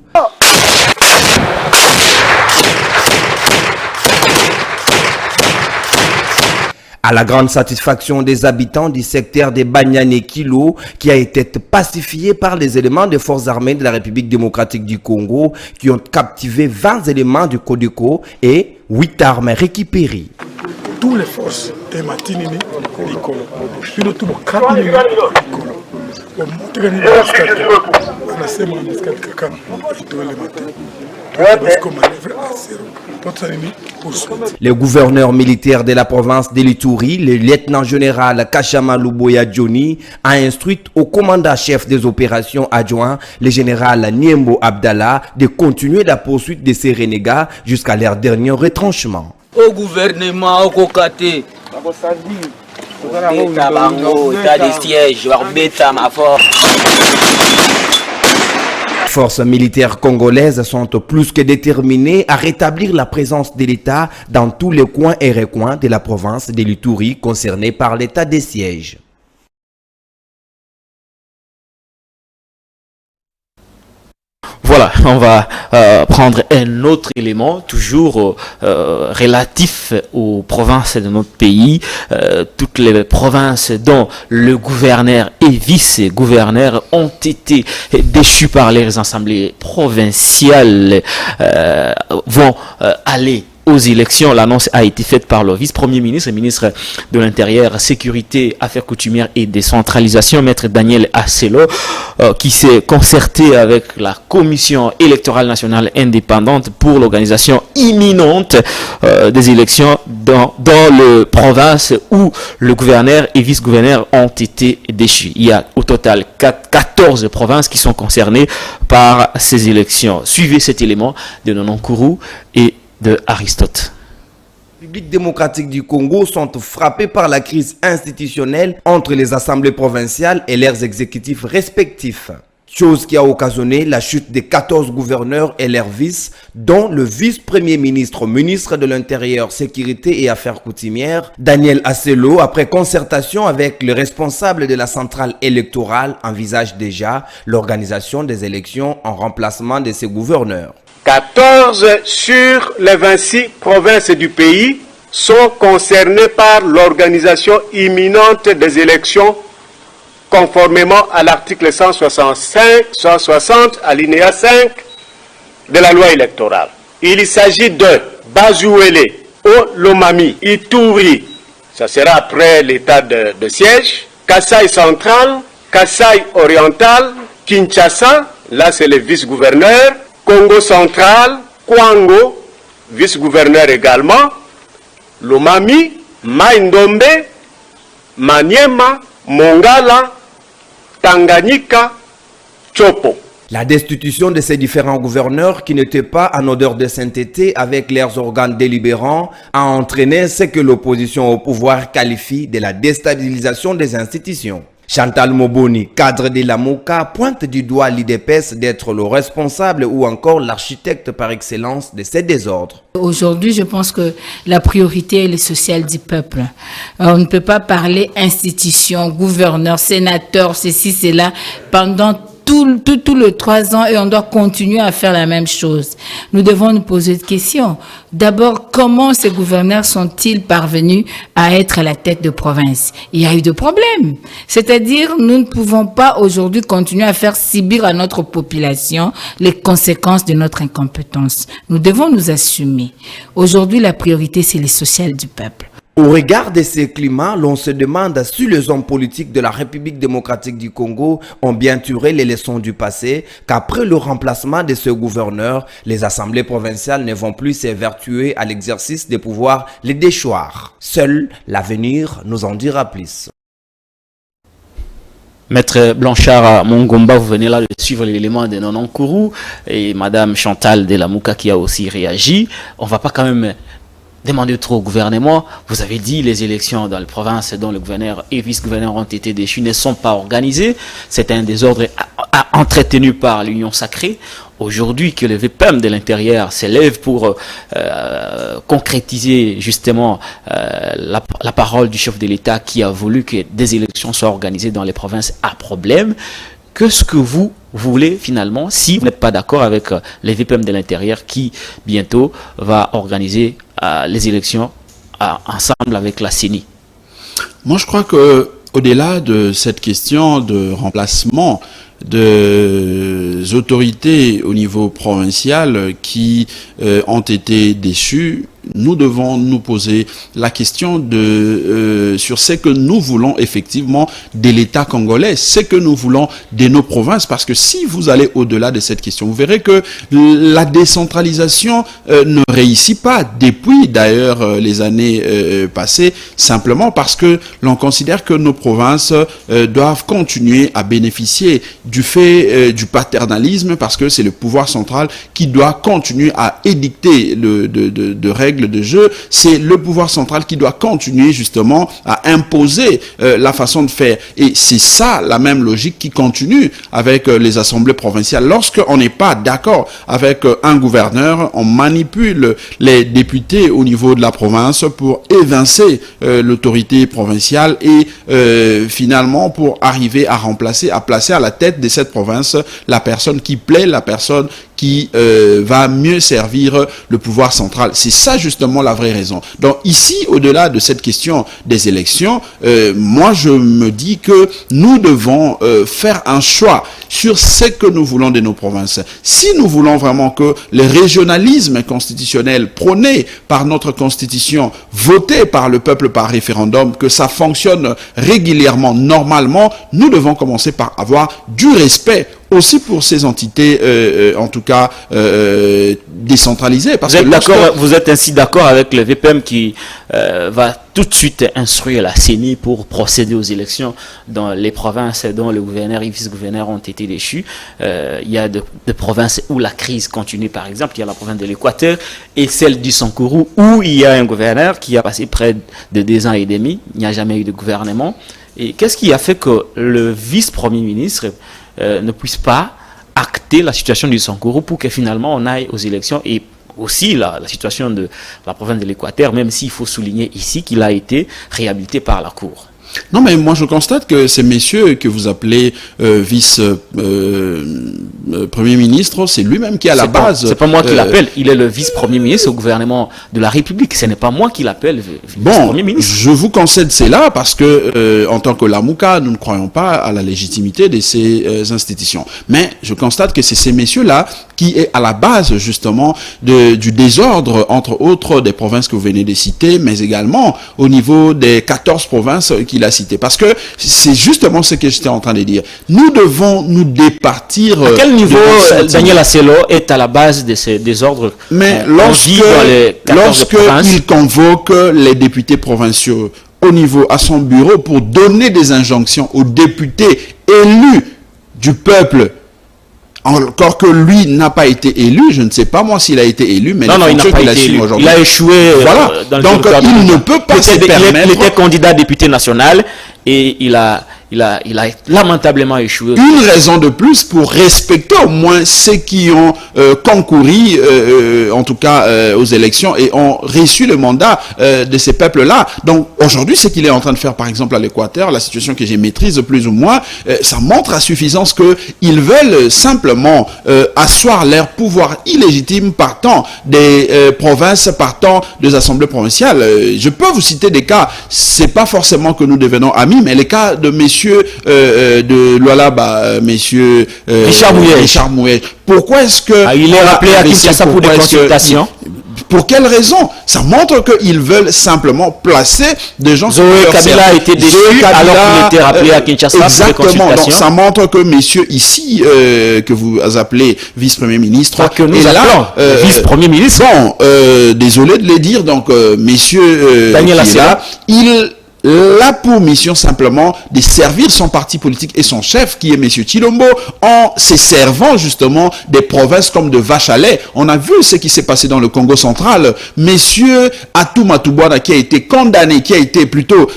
À la grande satisfaction des habitants du secteur des Banyane Kilo, qui a été pacifié par les éléments des forces armées de la République démocratique du Congo, qui ont captivé 20 éléments du Codeco et 8 armes récupérées. Toutes les forces de Matinini, le gouverneur militaire de la province de l'Ituri, le lieutenant-général Kachama Luboya Johnny, a instruit au commandant-chef des opérations adjoints, le général Niembo Abdallah, de continuer la poursuite de ces renégats jusqu'à leur dernier retranchement. Au gouvernement, au Kokate, Forces militaires congolaises sont plus que déterminées à rétablir la présence de l'État dans tous les coins et recoins de la province de l'Ituri concernée par l'état de siège. Voilà, on va prendre un autre élément, toujours relatif aux provinces de notre pays. Toutes les provinces dont le gouverneur et vice-gouverneur ont été déchus par les assemblées provinciales vont aller aux élections. L'annonce a été faite par le vice-premier ministre, ministre de l'Intérieur, Sécurité, Affaires coutumières et décentralisation, maître Daniel Asselo, qui s'est concerté avec la Commission électorale nationale indépendante pour l'organisation imminente des élections dans les provinces où le gouverneur et vice-gouverneur ont été déchus. Il y a au total 14 provinces qui sont concernées par ces élections. Suivez cet élément de Nononkourou et de Aristote. La République démocratique du Congo sont frappés par la crise institutionnelle entre les assemblées provinciales et leurs exécutifs respectifs. Chose qui a occasionné la chute des 14 gouverneurs et leurs vices, dont le vice-premier ministre, ministre de l'Intérieur, Sécurité et Affaires coutumières, Daniel Asselo, après concertation avec le responsable de la centrale électorale, envisage déjà l'organisation des élections en remplacement de ces gouverneurs. 14 sur les 26 provinces du pays sont concernées par l'organisation imminente des élections conformément à l'article 160 alinéa 5 de la loi électorale. Il s'agit de Bazouele, Olomami, Ituri, ça sera après l'état de siège, Kasaï central, Kasaï oriental, Kinshasa, là c'est le vice-gouverneur, Congo central, Kwango, vice-gouverneur également, Lomami, Maindombe, Maniema, Mongala, Tanganyika, Chopo. La destitution de ces différents gouverneurs qui n'étaient pas en odeur de sainteté avec leurs organes délibérants a entraîné ce que l'opposition au pouvoir qualifie de la déstabilisation des institutions. Chantal Moboni, cadre de la MOCA, pointe du doigt l'IDPS d'être le responsable ou encore l'architecte par excellence de ces désordres. Aujourd'hui, je pense que la priorité est le social du peuple. On ne peut pas parler institution, gouverneur, sénateur, ceci, cela, pendant tout le 3 ans et on doit continuer à faire la même chose. Nous devons nous poser des questions. D'abord, comment ces gouverneurs sont-ils parvenus à être à la tête de province? Il y a eu des problèmes. C'est-à-dire, nous ne pouvons pas aujourd'hui continuer à faire subir à notre population les conséquences de notre incompétence. Nous devons nous assumer. Aujourd'hui, la priorité, c'est le social du peuple. Au regard de ces climats, l'on se demande si les hommes politiques de la République démocratique du Congo ont bien tiré les leçons du passé, qu'après le remplacement de ce gouverneur, les assemblées provinciales ne vont plus s'évertuer à l'exercice des pouvoirs les déchoirs. Seul l'avenir nous en dira plus. Maître Blanchard Mongomba, vous venez là de suivre l'élément de Nononkourou et Madame Chantal de la Mouka qui a aussi réagi. On va pas quand même demander trop au gouvernement. Vous avez dit les élections dans les provinces dont le gouverneur et vice-gouverneur ont été déchus ne sont pas organisées. C'est un désordre entretenu par l'Union sacrée. Aujourd'hui, que le VPM de l'intérieur s'élève pour concrétiser justement la parole du chef de l'État qui a voulu que des élections soient organisées dans les provinces à problème. Qu'est-ce que vous voulez finalement si vous n'êtes pas d'accord avec le VPM de l'intérieur qui bientôt va organiser les élections ensemble avec la CENI? Moi, je crois que au-delà de cette question de remplacement des autorités au niveau provincial qui ont été déçues, nous devons nous poser la question sur ce que nous voulons effectivement de l'État congolais, ce que nous voulons de nos provinces, parce que si vous allez au-delà de cette question, vous verrez que la décentralisation ne réussit pas depuis d'ailleurs les années passées, simplement parce que l'on considère que nos provinces doivent continuer à bénéficier du fait du paternalisme, parce que c'est le pouvoir central qui doit continuer à édicter de règles règles de jeu, c'est le pouvoir central qui doit continuer justement à imposer la façon de faire. Et c'est ça la même logique qui continue avec les assemblées provinciales. Lorsqu'on n'est pas d'accord avec un gouverneur, on manipule les députés au niveau de la province pour évincer l'autorité provinciale et finalement pour arriver à placer à la tête de cette province la personne qui plaît, la personne qui va mieux servir le pouvoir central. C'est ça justement la vraie raison. Donc ici, au-delà de cette question des élections, moi je me dis que nous devons faire un choix sur ce que nous voulons de nos provinces. Si nous voulons vraiment que le régionalisme constitutionnel prôné par notre constitution, voté par le peuple par référendum, que ça fonctionne régulièrement, normalement, nous devons commencer par avoir du respect aussi pour ces entités, en tout cas décentralisées. Parce vous êtes ainsi d'accord avec le VPM qui va tout de suite instruire la CENI pour procéder aux élections dans les provinces dont le gouverneur et vice-gouverneur ont été déchus. Il y a de provinces où la crise continue, par exemple. Il y a la province de l'Équateur et celle du Sankourou où il y a un gouverneur qui a passé près de 2 ans et demi. Il n'y a jamais eu de gouvernement. Et qu'est-ce qui a fait que le vice-premier ministre ne puisse pas acter la situation du Sankourou pour que finalement on aille aux élections, et aussi la situation de la province de l'Équateur, même s'il faut souligner ici qu'il a été réhabilité par la Cour. Non, mais moi je constate que ces messieurs que vous appelez vice-premier ministre, c'est lui-même qui est à la base. C'est pas moi qui l'appelle, il est le vice-premier ministre au gouvernement de la République. Ce n'est pas moi qui l'appelle vice-premier ministre. Je vous concède cela parce que en tant que Lamouka, nous ne croyons pas à la légitimité de ces institutions. Mais je constate que c'est ces messieurs-là qui est à la base justement du désordre, entre autres des provinces que vous venez de citer, mais également au niveau des 14 provinces qu'il a citées. Parce que c'est justement ce que j'étais en train de dire. Nous devons nous départir... À quel niveau Daniel Asselo est à la base de ces désordres? Mais lorsqu'il convoque les députés provinciaux au niveau, à son bureau, pour donner des injonctions aux députés élus du peuple, encore que lui n'a pas été élu, je ne sais pas moi s'il a été élu, mais non, il n'a pas été élu. Il a échoué. Voilà. Donc il ne peut pas se permettre. Il était candidat député national et il a lamentablement échoué. Une raison de plus pour respecter au moins ceux qui ont concouru, en tout cas aux élections, et ont reçu le mandat de ces peuples-là. Donc aujourd'hui, ce qu'il est en train de faire, par exemple à l'Équateur, la situation que j'ai maîtrise plus ou moins, ça montre à suffisance qu'ils veulent simplement asseoir leur pouvoir illégitime partant des provinces, partant des assemblées provinciales. Je peux vous citer des cas, c'est pas forcément que nous devenons amis, mais les cas de messieurs de Lualaba, messieurs Richard Mouet. Pourquoi est-ce que... il est rappelé à Kinshasa pour des consultations. Pour quelle raison? Ça montre qu'ils veulent simplement placer des gens... Zoé Kabila a été déchu alors qu'il était rappelé à Kinshasa pour des consultations. Donc ça montre que messieurs ici, que vous appelez vice-premier ministre... Pas que nous appelons vice-premier ministre. Bon, désolé de le dire, donc messieurs... Daniel Assela, il a pour mission simplement de servir son parti politique et son chef, qui est M. Chilombo, en se servant justement des provinces comme de vache à lait. On a vu ce qui s'est passé dans le Congo central. Monsieur Atou Matubwana, qui a été condamné, qui a été plutôt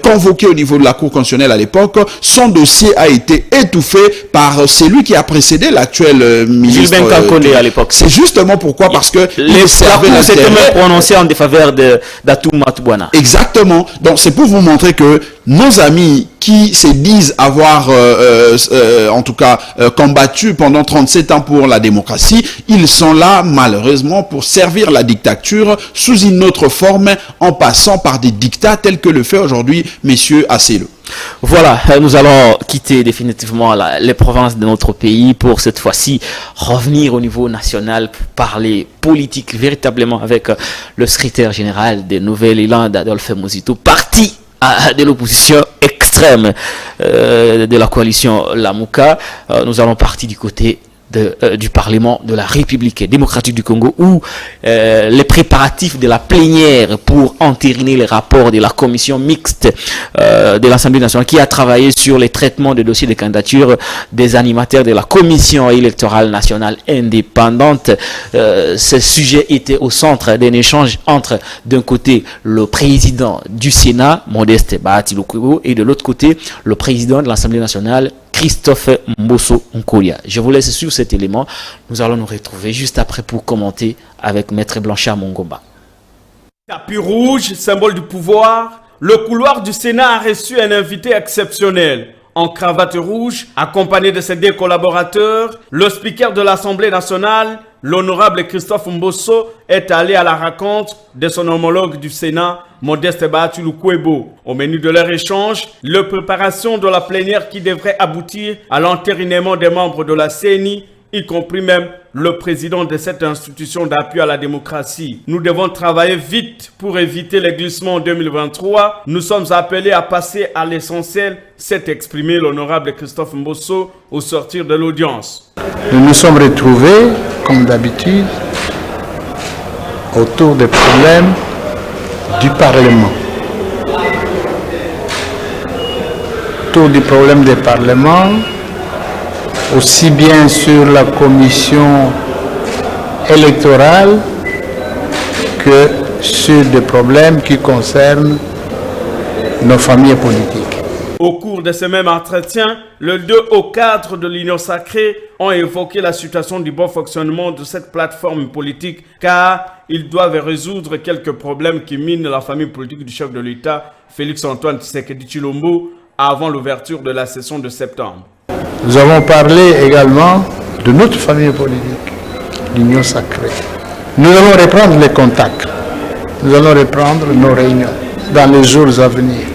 convoqué au niveau de la Cour constitutionnelle à l'époque, son dossier a été étouffé par celui qui a précédé l'actuel ministre. Gilbert Kankone à l'époque. C'est justement pourquoi, parce que la Cour s'était même prononcée en défaveur d'Atou Matubwana. Exactement. Donc c'est pour vous montrer que nos amis qui se disent avoir en tout cas combattu pendant 37 ans pour la démocratie, ils sont là malheureusement pour servir la dictature sous une autre forme, en passant par des dictats tels que le fait aujourd'hui messieurs Asselo. Voilà, nous allons quitter définitivement les provinces de notre pays pour cette fois-ci revenir au niveau national pour parler politique véritablement avec le secrétaire général des Nouvelles Élan, Adolphe Muzito, parti de l'opposition extrême de la coalition Lamouka. Nous allons partir du côté du Parlement de la République démocratique du Congo, où les préparatifs de la plénière pour entériner les rapports de la commission mixte de l'Assemblée nationale qui a travaillé sur les traitements de dossiers de candidature des animateurs de la commission électorale nationale indépendante. Ce sujet était au centre d'un échange entre, d'un côté, le président du Sénat, Modeste Bahati Lukwebo, et de l'autre côté, le président de l'Assemblée nationale, Christophe Mbosso Nkolia. Je vous laisse sur cet élément. Nous allons nous retrouver juste après pour commenter avec Maître Blanchard Mongomba. Tapis rouge, symbole du pouvoir, le couloir du Sénat a reçu un invité exceptionnel. En cravate rouge, accompagné de ses deux collaborateurs, le speaker de l'Assemblée nationale, l'honorable Christophe Mbosso, est allé à la rencontre de son homologue du Sénat, Modeste Bahati Lukwebo. Au menu de leur échange, la préparation de la plénière qui devrait aboutir à l'entérinement des membres de la CENI, y compris même le président de cette institution d'appui à la démocratie. Nous devons travailler vite pour éviter les glissements en 2023. Nous sommes appelés à passer à l'essentiel, s'est exprimé l'honorable Christophe Mbosso au sortir de l'audience. Nous nous sommes retrouvés, comme d'habitude, autour des problèmes du Parlement. Autour du problème du Parlement, aussi bien sur la commission électorale que sur des problèmes qui concernent nos familles politiques. Au cours de ce même entretien, les deux hauts cadres de l'Union sacrée ont évoqué la situation du bon fonctionnement de cette plateforme politique car ils doivent résoudre quelques problèmes qui minent la famille politique du chef de l'État, Félix-Antoine Tshisekedi Tshilombo, avant l'ouverture de la session de septembre. Nous avons parlé également de notre famille politique, l'Union sacrée. Nous allons reprendre les contacts, nous allons reprendre nos réunions dans les jours à venir.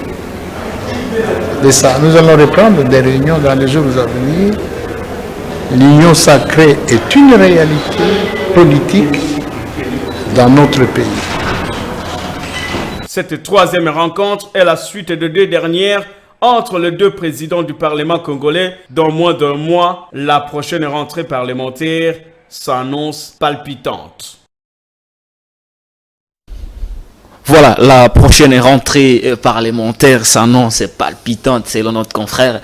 De ça, nous allons reprendre des réunions dans les jours à venir. L'Union sacrée est une réalité politique dans notre pays. Cette troisième rencontre est la suite de deux dernières entre les deux présidents du Parlement congolais. Dans moins d'un mois, la prochaine rentrée parlementaire s'annonce palpitante. Voilà, la prochaine rentrée parlementaire s'annonce palpitante selon notre confrère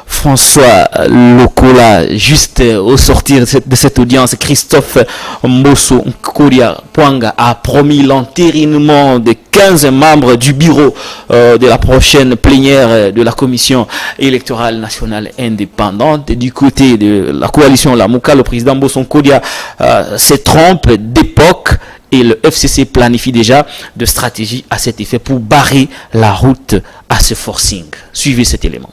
François Lokola. Juste au sortir de cette audience, Christophe Mbosso Nkolia Pwanga a promis l'entérinement de 15 membres du bureau de la prochaine plénière de la commission électorale nationale indépendante. Du côté de la coalition Lamuka, le président Mbosso Nkolia se trompe d'époque. Et le FCC planifie déjà de stratégies à cet effet pour barrer la route à ce forcing. Suivez cet élément.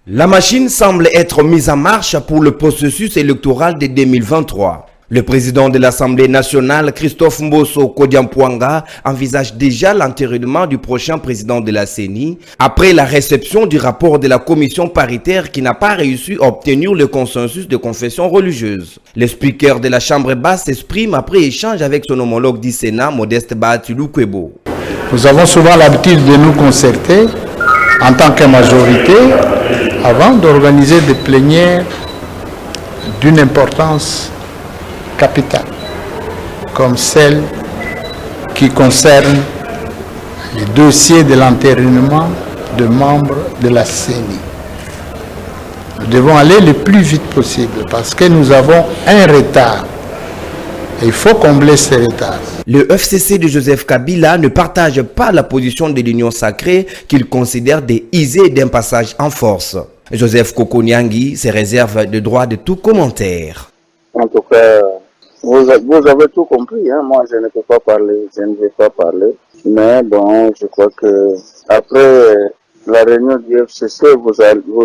La machine semble être mise en marche pour le processus électoral de 2023. Le président de l'Assemblée nationale, Christophe Mbosso Nkolia Pwanga, envisage déjà l'entérinement du prochain président de la CENI après la réception du rapport de la commission paritaire qui n'a pas réussi à obtenir le consensus de confession religieuse. Le speaker de la Chambre basse s'exprime après échange avec son homologue du Sénat, Modeste Bahati Lukwebo. Nous avons souvent l'habitude de nous concerter en tant que majorité avant d'organiser des plénières d'une importance capitale, comme celle qui concerne les dossiers de l'entérinement de membres de la CENI. Nous devons aller le plus vite possible parce que nous avons un retard. Il faut combler ce retard. Le FCC de Joseph Kabila ne partage pas la position de l'Union sacrée qu'il considère des isées d'un passage en force. Joseph Kokoniangi se réserve le droit de tout commentaire. En tout cas, vous avez tout compris, hein? Moi je ne peux pas parler, je ne vais pas parler. Mais bon, je crois que après la réunion du FCC, vous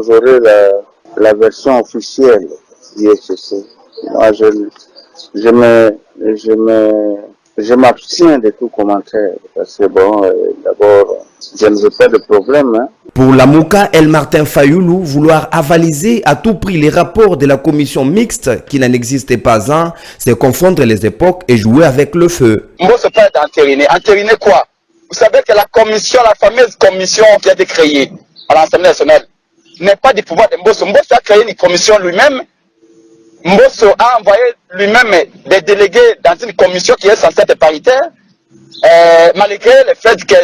aurez la version officielle du FCC. Moi je m'abstiens de tout commentaire parce que bon, d'abord, je ne veux pas de problème, hein. Pour Lamuka, El Martin Fayoulou, vouloir avaliser à tout prix les rapports de la commission mixte qui n'en existait pas un, c'est confondre les époques et jouer avec le feu. Mbosso pas d'entériner. Entériner quoi? Vous savez que la fameuse commission qui a été créée à l'Assemblée nationale n'est pas du pouvoir de Mbosso. Mbosso a créé une commission lui-même Mbosso a envoyé lui-même des délégués dans une commission qui est censée être paritaire, malgré le fait que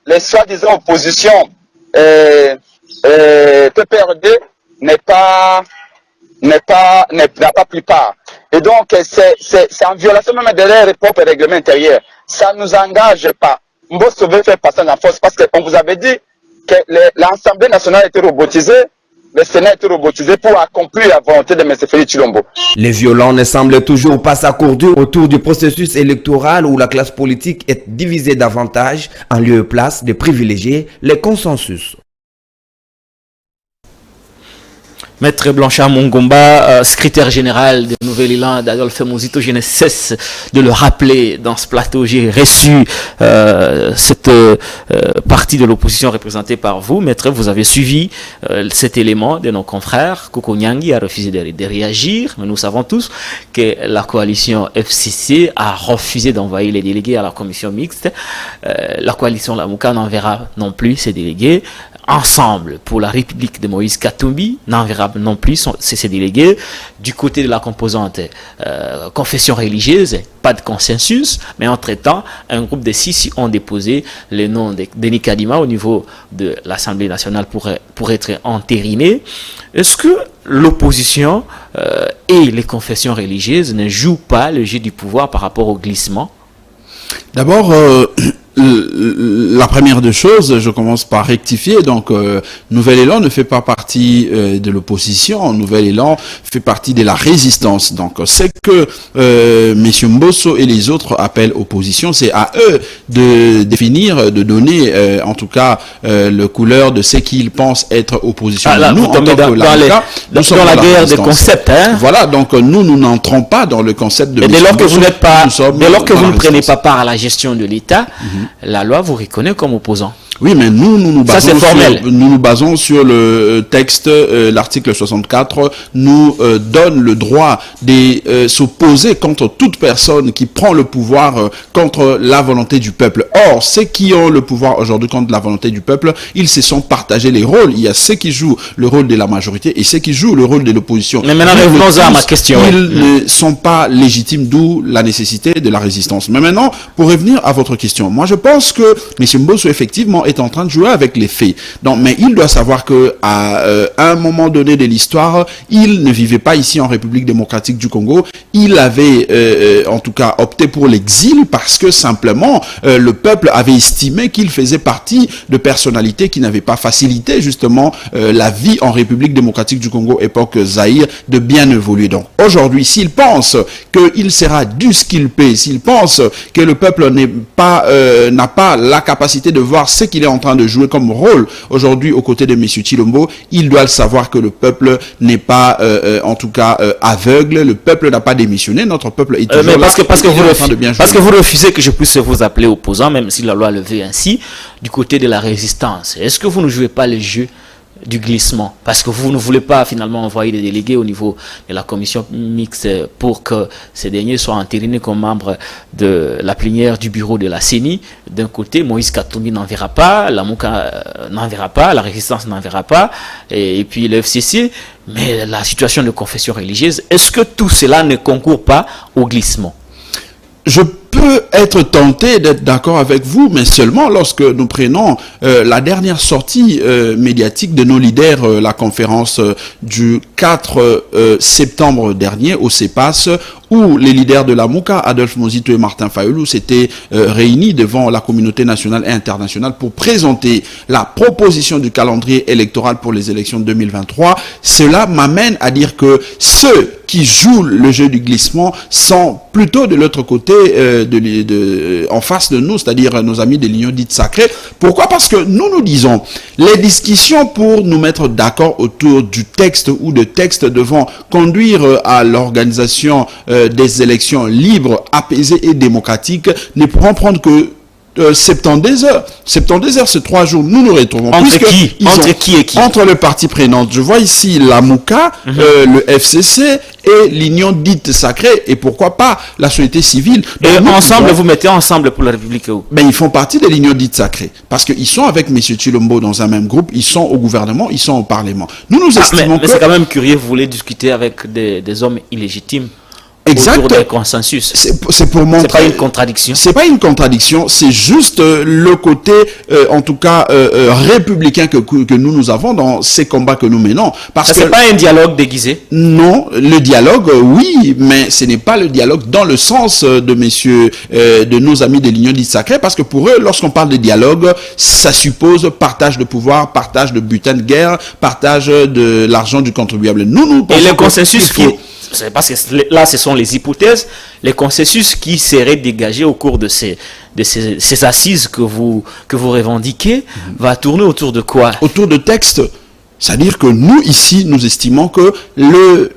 les soi-disant oppositions PPRD n'a pas pris part. Et donc, c'est en violation même de leur propre règlement intérieur. Ça ne nous engage pas. Mbosso veut faire passer la force parce qu'on vous avait dit que l'Assemblée nationale était robotisée, le Sénat était robotisé pour accomplir la volonté de M. Félix Tshilombo. Les violents ne semblent toujours pas s'accorder autour du processus électoral où la classe politique est divisée davantage en lieu et place de privilégier les consensus. Maître Blanchard Mongomba, secrétaire général de Nouvel Élan d'Adolphe Muzito, je ne cesse de le rappeler dans ce plateau. J'ai reçu cette partie de l'opposition représentée par vous. Maître, vous avez suivi cet élément de nos confrères. Koko Nyangi a refusé de réagir, mais nous savons tous que la coalition FCC a refusé d'envoyer les délégués à la commission mixte. La coalition Lamouka n'enverra non plus ses délégués. Ensemble pour la République de Moïse Katumbi n'enverra non plus ses délégués. Du côté de la composante confession religieuse, pas de consensus, mais entre-temps, un groupe de 6 ont déposé le nom de Denis Kadima au niveau de l'Assemblée nationale pour être entériné. Est-ce que l'opposition et les confessions religieuses ne jouent pas le jeu du pouvoir par rapport au glissement? D'abord, la première des choses, je commence par rectifier. Donc, Nouvel Élan ne fait pas partie de l'opposition. Nouvel Élan fait partie de la résistance. Donc, c'est que M. Mbosso et les autres appellent opposition. C'est à eux de définir, de donner, en tout cas, le couleur de ce qu'ils pensent être opposition. Ah, là, nous, vous tombez dans la guerre des concepts. Hein? Voilà. Donc, nous n'entrons pas dans le concept de. Et dès lors que vous n'êtes pas, dès lors que vous ne prenez pas part à la gestion de l'État, la loi vous reconnaît comme opposant. Oui, mais nous basons sur le texte, l'article 64 nous donne le droit de s'opposer contre toute personne qui prend le pouvoir contre la volonté du peuple. Or, ceux qui ont le pouvoir aujourd'hui contre la volonté du peuple, ils se sont partagés les rôles. Il y a ceux qui jouent le rôle de la majorité et ceux qui jouent le rôle de l'opposition. Mais maintenant, revenons à ma question. Ils ne sont pas légitimes, d'où la nécessité de la résistance. Mais maintenant, pour revenir à votre question, moi je pense que M. Mbosso, effectivement, est en train de jouer avec les faits. Donc, mais il doit savoir que à un moment donné de l'histoire, il ne vivait pas ici en République démocratique du Congo. Il avait, en tout cas, opté pour l'exil parce que simplement le peuple avait estimé qu'il faisait partie de personnalités qui n'avaient pas facilité justement la vie en République démocratique du Congo époque Zaïre de bien évoluer. Donc aujourd'hui, s'il pense qu'il sera dû ce qu'il paie, s'il pense que le peuple n'a pas la capacité de voir ce qu'il est en train de jouer comme rôle aujourd'hui aux côtés de M. Tshilombo, il doit le savoir que le peuple n'est pas en tout cas aveugle, le peuple n'a pas démissionné, notre peuple est toujours là. Parce que vous refusez que je puisse vous appeler opposant, même si la loi le veut ainsi, du côté de la résistance. Est-ce que vous ne jouez pas le jeu du glissement, parce que vous ne voulez pas finalement envoyer des délégués au niveau de la commission mixte pour que ces derniers soient entérinés comme membres de la plénière du bureau de la CENI. D'un côté, Moïse Katumbi n'enverra pas, la Mouka n'enverra pas, la résistance n'enverra pas, et puis le FCC, mais la situation de confession religieuse, est-ce que tout cela ne concourt pas au glissement? Je peux être tenté d'être d'accord avec vous, mais seulement lorsque nous prenons la dernière sortie médiatique de nos leaders, la conférence du 4 septembre dernier au CEPAS, où les leaders de la Mouka, Adolphe Muzito et Martin Fayulu, s'étaient réunis devant la communauté nationale et internationale pour présenter la proposition du calendrier électoral pour les élections de 2023. Cela m'amène à dire que ceux qui jouent le jeu du glissement sont plutôt de l'autre côté, en face de nous, c'est-à-dire nos amis de l'Union dite sacrée. Pourquoi? Parce que nous disons, les discussions pour nous mettre d'accord autour du texte ou de textes devant conduire à l'organisation des élections libres, apaisées et démocratiques ne pourront prendre que 72 heures. 72 heures, c'est 3 jours. Nous nous retrouvons. Entre qui et qui? Entre les parties prenantes. Je vois ici la MOUCA, le FCC et l'Union dite sacrée. Et pourquoi pas la société civile. Donc, et ensemble, vous mettez ensemble pour la République où? Ben, ils font partie de l'Union dite sacrée. Parce qu'ils sont avec M. Chilombo dans un même groupe. Ils sont au gouvernement, ils sont au Parlement. Nous estimons mais c'est quand même curieux, vous voulez discuter avec des hommes illégitimes. Exact. Autour des consensus. C'est pour montrer. C'est pas une contradiction. C'est pas une contradiction. C'est juste le côté, en tout cas, républicain que nous avons dans ces combats que nous menons. Parce que c'est pas un dialogue déguisé. Non, le dialogue, oui, mais ce n'est pas le dialogue dans le sens de nos amis de l'Union dite sacrée, parce que pour eux, lorsqu'on parle de dialogue, ça suppose partage de pouvoir, partage de butin de guerre, partage de l'argent du contribuable. Nous pensons. Et le consensus c'est parce que là, ce sont les hypothèses, les consensus qui seraient dégagés au cours de ces assises que vous revendiquez, va tourner autour de quoi? Autour de textes. C'est-à-dire que nous, ici, nous estimons que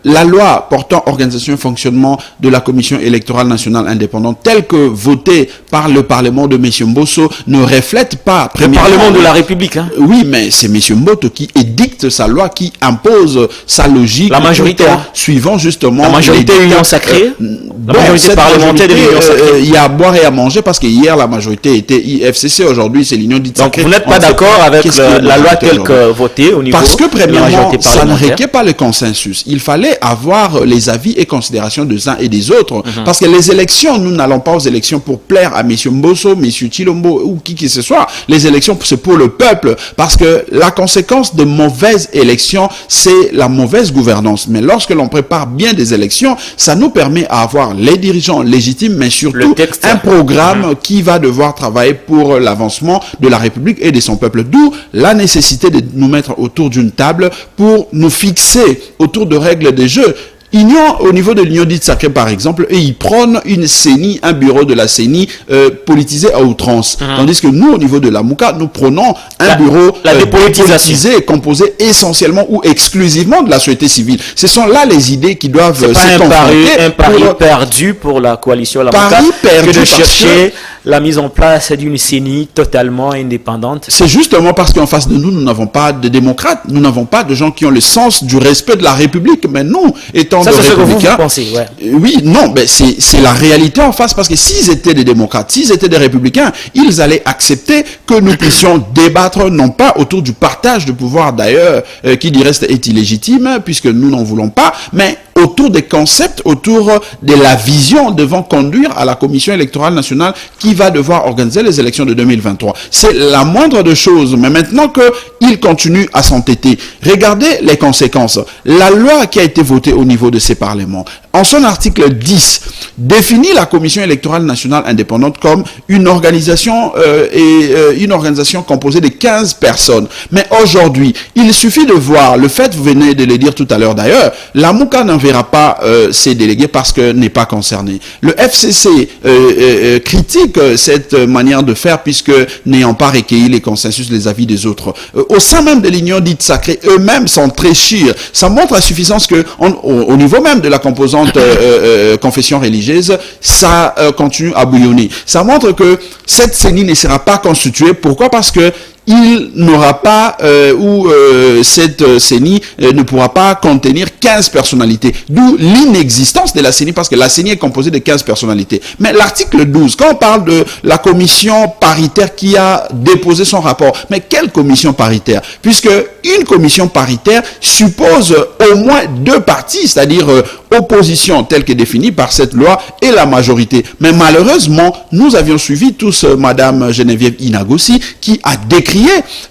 la loi portant organisation et fonctionnement de la Commission électorale nationale indépendante, telle que votée par le Parlement de M. Mbosso, ne reflète pas... Le Parlement de la République, hein? Oui, mais c'est M. Mbosso qui édicte sa loi, qui impose sa logique. La majorité, suivant justement... La majorité Union sacrée. La majorité parlementaire de l'Union sacrée. Il y a à boire et à manger parce que hier, la majorité était IFCC, aujourd'hui, c'est l'Union dite sacrée. Donc, vous n'êtes pas d'accord avec la loi telle que votée au niveau... Parce que, premièrement, ça ne requiert pas le consensus. Il fallait avoir les avis et considérations des uns et des autres. Parce que les élections, nous n'allons pas aux élections pour plaire à M. Mbosso, M. Chilombo ou qui que ce soit. Les élections, c'est pour le peuple. Parce que la conséquence de mauvaises élections, c'est la mauvaise gouvernance. Mais lorsque l'on prépare bien des élections, ça nous permet à avoir les dirigeants légitimes, mais surtout un programme qui va devoir travailler pour l'avancement de la République et de son peuple. D'où la nécessité de nous mettre autour d'une table pour nous fixer autour de règles de jeu. Au niveau de l'Union dite sacrée, par exemple, et ils prônent une CENI, un bureau de la CENI politisé à outrance. Tandis que nous, au niveau de la MOUCA, nous prenons un bureau dépolitisé, composé essentiellement ou exclusivement de la société civile. Ce sont là les idées qui doivent se confronter. Un pari perdu pour la coalition la MOUCA que de chercher la mise en place d'une CENI totalement indépendante. C'est justement parce qu'en face de nous, nous n'avons pas de démocrates, nous n'avons pas de gens qui ont le sens du respect de la République, mais nous, étant ça, c'est ce que vous pensez, ouais. Oui, non, mais c'est la réalité en face, parce que s'ils étaient des démocrates, s'ils étaient des républicains, ils allaient accepter que nous puissions débattre, non pas autour du partage de pouvoir d'ailleurs, qui du reste est illégitime, puisque nous n'en voulons pas, mais autour des concepts, autour de la vision devant conduire à la Commission électorale nationale qui va devoir organiser les élections de 2023. C'est la moindre des choses, mais maintenant qu'il continue à s'entêter, regardez les conséquences. La loi qui a été votée au niveau de ces parlements, en son article 10, définit la Commission électorale nationale indépendante comme une organisation une organisation composée de 15 personnes. Mais aujourd'hui, il suffit de voir, le fait, vous venez de le dire tout à l'heure d'ailleurs, la MOUCA n'enverra pas ses délégués parce que n'est pas concerné. Le FCC critique cette manière de faire puisque n'ayant pas recueilli les consensus, les avis des autres. Au sein même de l'Union dite sacrée, eux-mêmes s'en tréchirent. Ça montre à suffisance que au niveau même de la composante confession religieuse, ça continue à bouillonner. Ça montre que cette CENI ne sera pas constituée. Pourquoi? Parce que il n'aura pas, cette CENI ne pourra pas contenir 15 personnalités. D'où l'inexistence de la CENI, parce que la CENI est composée de 15 personnalités. Mais l'article 12, quand on parle de la commission paritaire qui a déposé son rapport, mais quelle commission paritaire? Puisque une commission paritaire suppose au moins deux parties, c'est-à-dire opposition telle que définie par cette loi et la majorité. Mais malheureusement, nous avions suivi tous Madame Geneviève Inagossi qui a décrié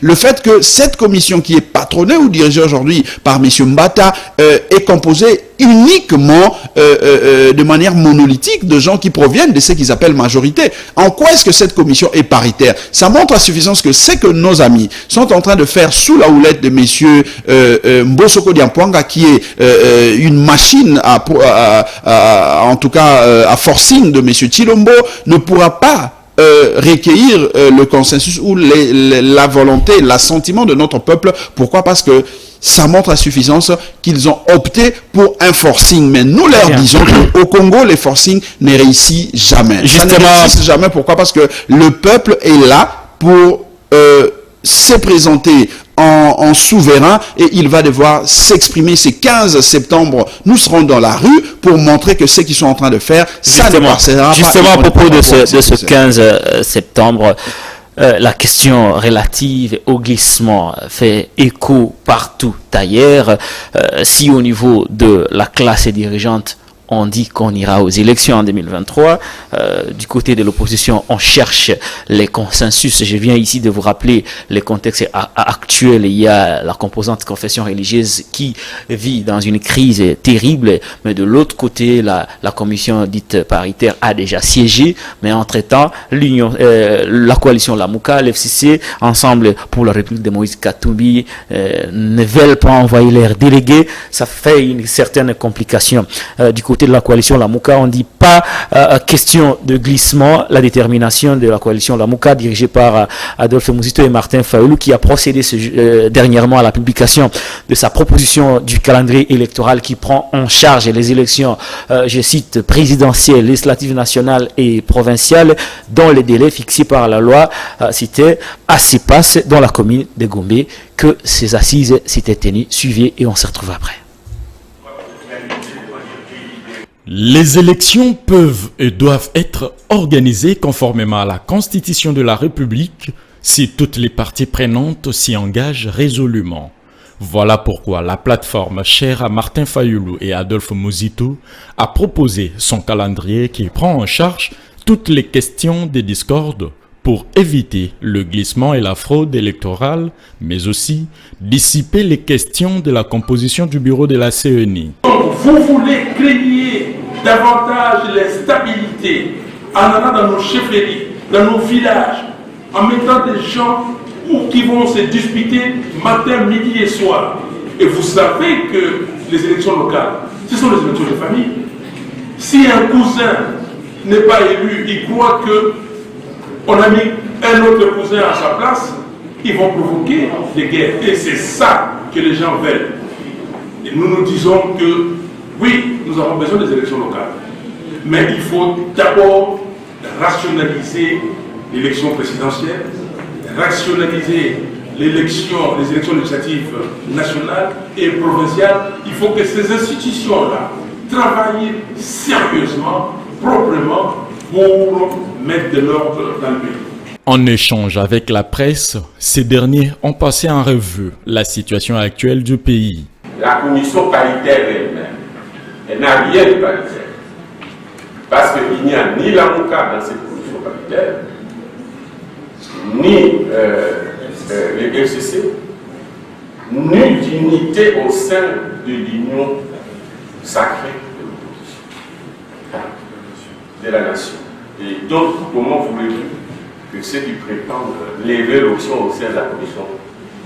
le fait que cette commission qui est patronnée ou dirigée aujourd'hui par M. Mbata est composée uniquement de manière monolithique de gens qui proviennent de ce qu'ils appellent majorité. En quoi est-ce que cette commission est paritaire? Ça montre à suffisance que c'est que nos amis sont en train de faire sous la houlette de M. Mbosoko Diampouanga, qui est une machine en tout cas à forcing de M. Chilombo, ne pourra pas recueillir le consensus ou la volonté, l'assentiment de notre peuple. Pourquoi? Parce que ça montre à suffisance qu'ils ont opté pour un forcing. Mais nous leur disons qu'au Congo, les forcings ne réussissent jamais. Justement, ça ne réussit jamais. Pourquoi? Parce que le peuple est là pour se présenter en souverain et il va devoir s'exprimer. Ce 15 septembre, nous serons dans la rue pour montrer que ce qu'ils sont en train de faire, ça ne passera pas. Justement, à propos de ce 15 septembre, la question relative au glissement fait écho partout ailleurs. Si au niveau de la classe dirigeante, on dit qu'on ira aux élections en 2023. Du côté de l'opposition, on cherche les consensus. Je viens ici de vous rappeler les contextes actuels. Il y a la composante confession religieuse qui vit dans une crise terrible. Mais de l'autre côté, la commission dite paritaire a déjà siégé. Mais entre-temps, la coalition Lamouka, l'FCC, Ensemble pour la République de Moïse Katumbi, ne veulent pas envoyer leurs délégués. Ça fait une certaine complication. Du côté de la coalition Lamouka, on ne dit pas question de glissement. La détermination de la coalition Lamouka, dirigée par Adolphe Mouzito et Martin Fayoulou, qui a procédé dernièrement à la publication de sa proposition du calendrier électoral qui prend en charge les élections, je cite, présidentielles, législatives nationales et provinciales, dont les délais fixés par la loi c'était à Sipas, dans la commune de Gombe, que ces assises s'étaient tenues. Suivez et on se retrouve après. Les élections peuvent et doivent être organisées conformément à la Constitution de la République si toutes les parties prenantes s'y engagent résolument. Voilà pourquoi la plateforme chère à Martin Fayoulou et Adolphe Mouzito a proposé son calendrier qui prend en charge toutes les questions des discordes pour éviter le glissement et la fraude électorale, mais aussi dissiper les questions de la composition du bureau de la CENI. Vous voulez créer davantage les stabilités en allant dans nos chefferies, dans nos villages, en mettant des gens qui vont se disputer matin, midi et soir. Et vous savez que les élections locales, ce sont les élections de famille. Si un cousin n'est pas élu, il croit qu'on a mis un autre cousin à sa place, ils vont provoquer des guerres. Et c'est ça que les gens veulent. Et nous nous disons que oui, nous avons besoin des élections locales. Mais il faut d'abord rationaliser l'élection présidentielle, rationaliser les élections législatives nationales et provinciales. Il faut que ces institutions-là travaillent sérieusement, proprement, pour mettre de l'ordre dans le pays. En échange avec la presse, ces derniers ont passé en revue la situation actuelle du pays. La commission paritaire elle-même, elle n'a rien de paritaire. Parce qu'il n'y a ni l'AMOCA dans cette commission paritaire, ni les FCC, ni d'unité au sein de l'union sacrée de la nation. Et donc, comment voulez-vous que ceux qui prétendent lever l'option au sein de la commission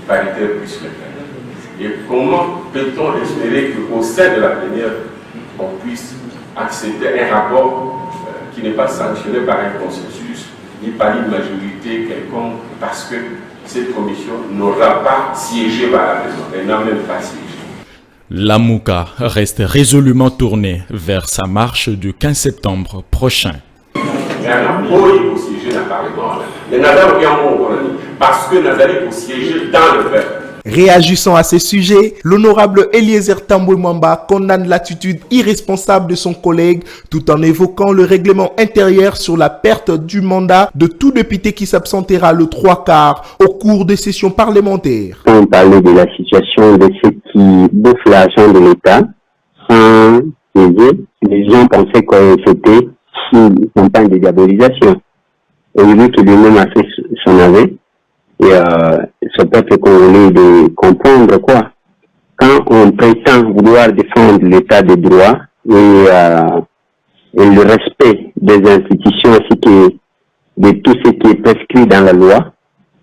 paritaire puissent le faire? Et comment peut-on espérer qu'au sein de la plénière, on puisse accepter un rapport qui n'est pas sanctionné par un consensus, ni par une majorité quelconque, parce que cette commission n'aura pas siégé par la présidence, elle n'a même pas siégé. La Mouka reste résolument tournée vers sa marche du 15 septembre prochain. Parce que nous allons siéger dans le peuple. Réagissant à ces sujets, l'honorable Eliezer Tamboué Mwamba condamne l'attitude irresponsable de son collègue tout en évoquant le règlement intérieur sur la perte du mandat de tout député qui s'absentera le 3/4 au cours des sessions parlementaires. On parlait de la situation de ceux qui bouffent l'argent de l'État sans aider. Les gens pensaient que c'était une campagne de diabolisation. Et lui qui lui-même a fait son aveu. Et ce peuple congolais de comprendre quoi. Quand on prétend vouloir défendre l'état de droit et le respect des institutions ainsi que de tout ce qui est prescrit dans la loi,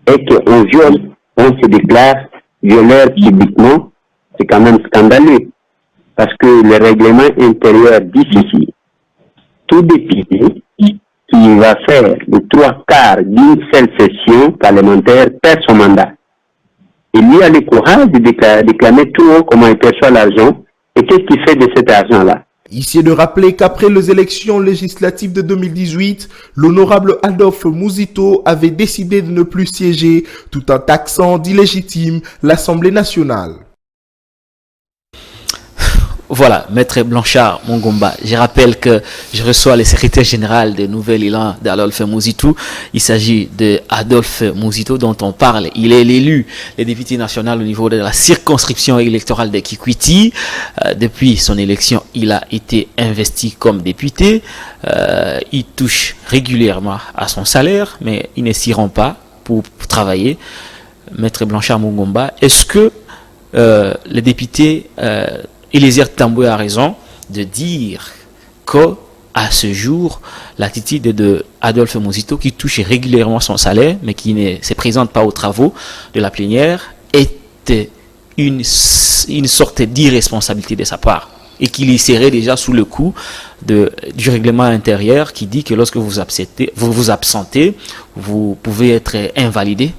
et qu'on viole, on se déclare violeur publiquement, c'est quand même scandaleux. Parce que le règlement intérieur dit ceci. Tout député qui va faire les 3/4 d'une seule session parlementaire perd son mandat. Il lui a le courage de déclamer tout haut comment il perçoit l'argent et qu'est-ce qu'il fait de cet argent-là. Ici est de rappeler qu'après les élections législatives de 2018, l'honorable Adolphe Mouzito avait décidé de ne plus siéger tout en taxant d'illégitime l'Assemblée nationale. Voilà, Maître Blanchard Mongomba. Je rappelle que je reçois le secrétaire général de Nouvel Élan d'Adolphe Mouzito. Il s'agit de Adolphe Mouzito dont on parle. Il est l'élu, le député national au niveau de la circonscription électorale de Kikwiti. Depuis son élection, il a été investi comme député. Il touche régulièrement à son salaire, mais il ne s'y rend pas pour travailler. Maître Blanchard Mongomba, est-ce que le député Eliezer Tambwe a raison de dire qu'à ce jour, l'attitude de Adolphe Mouzito, qui touche régulièrement son salaire, mais qui ne se présente pas aux travaux de la plénière, est une sorte d'irresponsabilité de sa part, et qu'il y serait déjà sous le coup du règlement intérieur qui dit que lorsque vous vous absentez, vous pouvez être invalidé.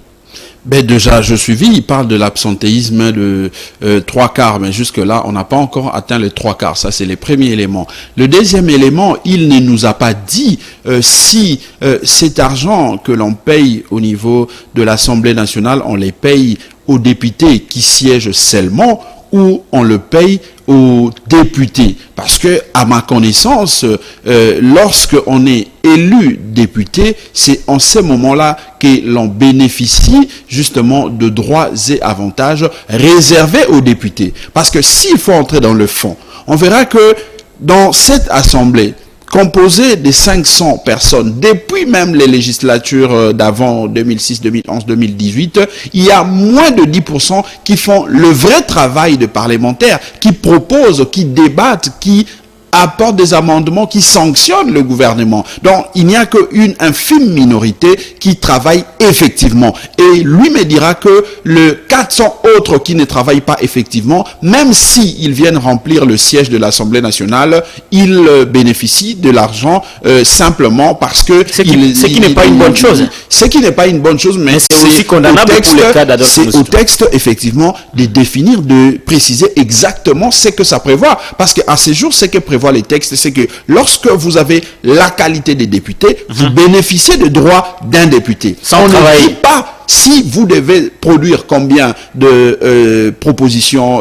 Ben déjà, je suivis, il parle de l'absentéisme de 3/4, mais jusque-là, on n'a pas encore atteint les 3/4. Ça, c'est les premiers éléments. Le deuxième élément, il ne nous a pas dit si cet argent que l'on paye au niveau de l'Assemblée nationale, on les paye aux députés qui siègent seulement ou on le paye aux députés. Parce que, à ma connaissance, lorsque on est élu député, c'est en ce moment-là que l'on bénéficie justement de droits et avantages réservés aux députés. Parce que s'il faut entrer dans le fond, on verra que dans cette assemblée, composé de 500 personnes, depuis même les législatures d'avant 2006, 2011, 2018, il y a moins de 10% qui font le vrai travail de parlementaires, qui proposent, qui débattent, qui apportent des amendements, qui sanctionnent le gouvernement. Donc, il n'y a qu'une infime minorité qui travaille effectivement. Et lui me dira que le 400 autres qui ne travaillent pas effectivement, même s'ils viennent remplir le siège de l'Assemblée nationale, ils bénéficient de l'argent simplement parce que... Ce qui n'est pas une bonne chose. Ce qui n'est pas une bonne chose, mais c'est aussi condamnable pour le cas d'Adolphe Mouzito. C'est au texte, effectivement, de définir, de préciser exactement ce que ça prévoit. Parce qu'à ce jour, ce que prévoit les textes, c'est que lorsque vous avez la qualité des députés, vous bénéficiez de droits d'un député. Sans travailler. Ne dit pas si vous devez produire combien de propositions,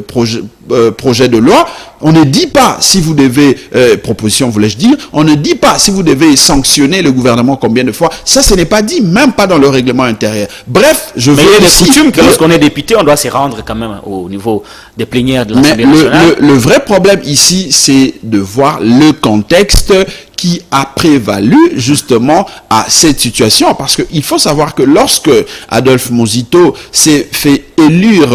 projets de loi. On ne dit pas si vous devez, proposition voulais-je dire, on ne dit pas si vous devez sanctionner le gouvernement combien de fois. Ça, ce n'est pas dit, même pas dans le règlement intérieur. Bref, je veux... Mais il y a des coutumes que lorsqu'on est député, on doit se rendre quand même au niveau des plénières de l'Assemblée nationale. Le vrai problème ici, c'est de voir le contexte qui a prévalu justement à cette situation. Parce qu'il faut savoir que lorsque Adolphe Mouzito s'est fait élire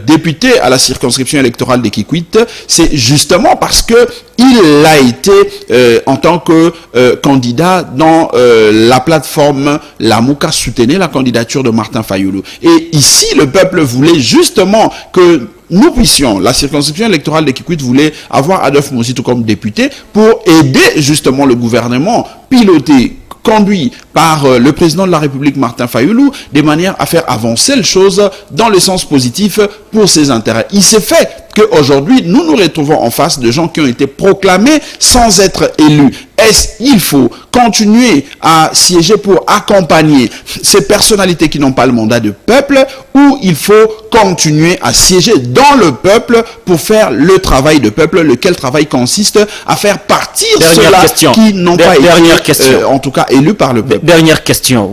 député à la circonscription électorale de Kikwit, c'est justement parce que il a été en tant que candidat dans la plateforme Lamouka soutenait la candidature de Martin Fayoulou. Et ici, le peuple voulait justement que nous puissions, la circonscription électorale de Kikwit voulait avoir Adolphe Mouzito comme député pour aider justement le gouvernement piloté, conduit par le président de la République Martin Fayoulou, de manière à faire avancer les choses dans le sens positif pour ses intérêts. Il s'est fait qu'aujourd'hui, nous nous retrouvons en face de gens qui ont été proclamés sans être élus. Est-ce qu'il faut continuer à siéger pour accompagner ces personnalités qui n'ont pas le mandat de peuple, ou il faut continuer à siéger dans le peuple pour faire le travail de peuple, lequel travail consiste à faire partir ceux-là qui n'ont pas été, en tout cas, élus par le peuple. Dernière question.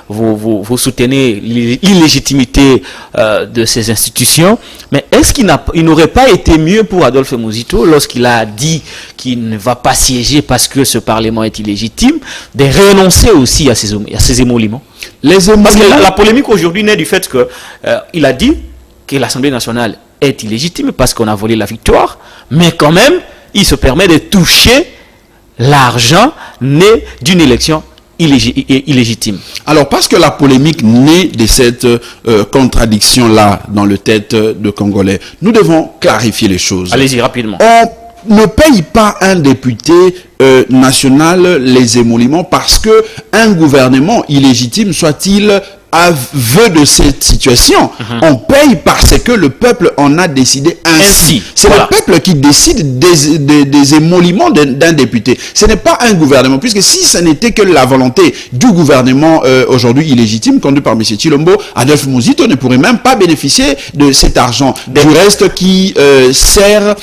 Vous soutenez l'illégitimité de ces institutions, mais est-ce qu'il n'aurait pas été mieux pour Adolphe Mouzito, lorsqu'il a dit qu'il ne va pas siéger parce que ce Parlement est illégitime, de renoncer aussi à ces émoluments? Parce que la polémique aujourd'hui naît du fait qu'il a dit que l'Assemblée nationale est illégitime parce qu'on a volé la victoire, mais quand même, il se permet de toucher l'argent né d'une élection illégitime. Alors, parce que la polémique naît de cette contradiction-là dans le tête de Congolais, nous devons clarifier les choses. Allez-y, rapidement. On ne paye pas un député national les émoluments parce que un gouvernement illégitime soit-il veut de cette situation. On paye parce que le peuple en a décidé ainsi. C'est le peuple qui décide des émoluments d'un député. Ce n'est pas un gouvernement, puisque si ce n'était que la volonté du gouvernement aujourd'hui illégitime, conduit par M. Chilombo, Adolphe Muzito ne pourrait même pas bénéficier de cet argent. Du reste qui sert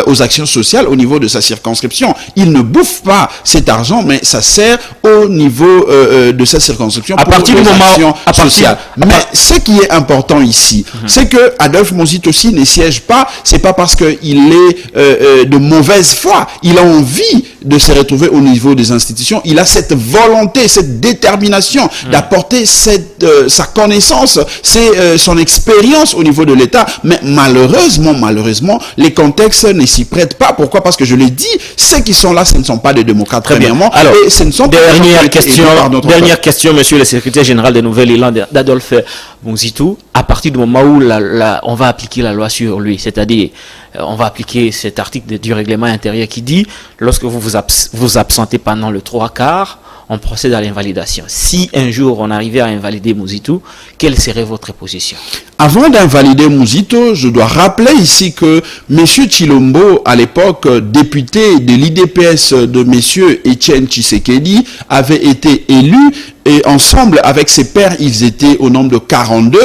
aux actions sociales au niveau de sa circonscription. Il ne bouffe pas cet argent, mais ça sert au niveau de sa circonscription à partir du moment sociale. Mais ce qui est important ici, c'est que Adolphe Muzito aussi ne siège pas, c'est pas parce qu'il est de mauvaise foi. Il a envie de se retrouver au niveau des institutions. Il a cette volonté, cette détermination d'apporter sa connaissance, son expérience au niveau de l'État. Mais malheureusement, les contextes ne s'y prêtent pas. Pourquoi? Parce que je l'ai dit, ceux qui sont là, ce ne sont pas des démocrates, premièrement. Alors, et ce ne sont dernière question, monsieur le secrétaire général de Nouvelle-Élan d'Adolphe Muzito. À partir du moment où on va appliquer la loi sur lui, c'est-à-dire on va appliquer cet article du règlement intérieur qui dit lorsque vous vous absentez pendant le 3/4, on procède à l'invalidation. Si un jour on arrivait à invalider Muzito, quelle serait votre position? Avant d'invalider Muzito, je dois rappeler ici que M. Chilombo, à l'époque député de l'IDPS de M. Etienne Tshisekedi, avait été élu et ensemble avec ses pairs, ils étaient au nombre de 42,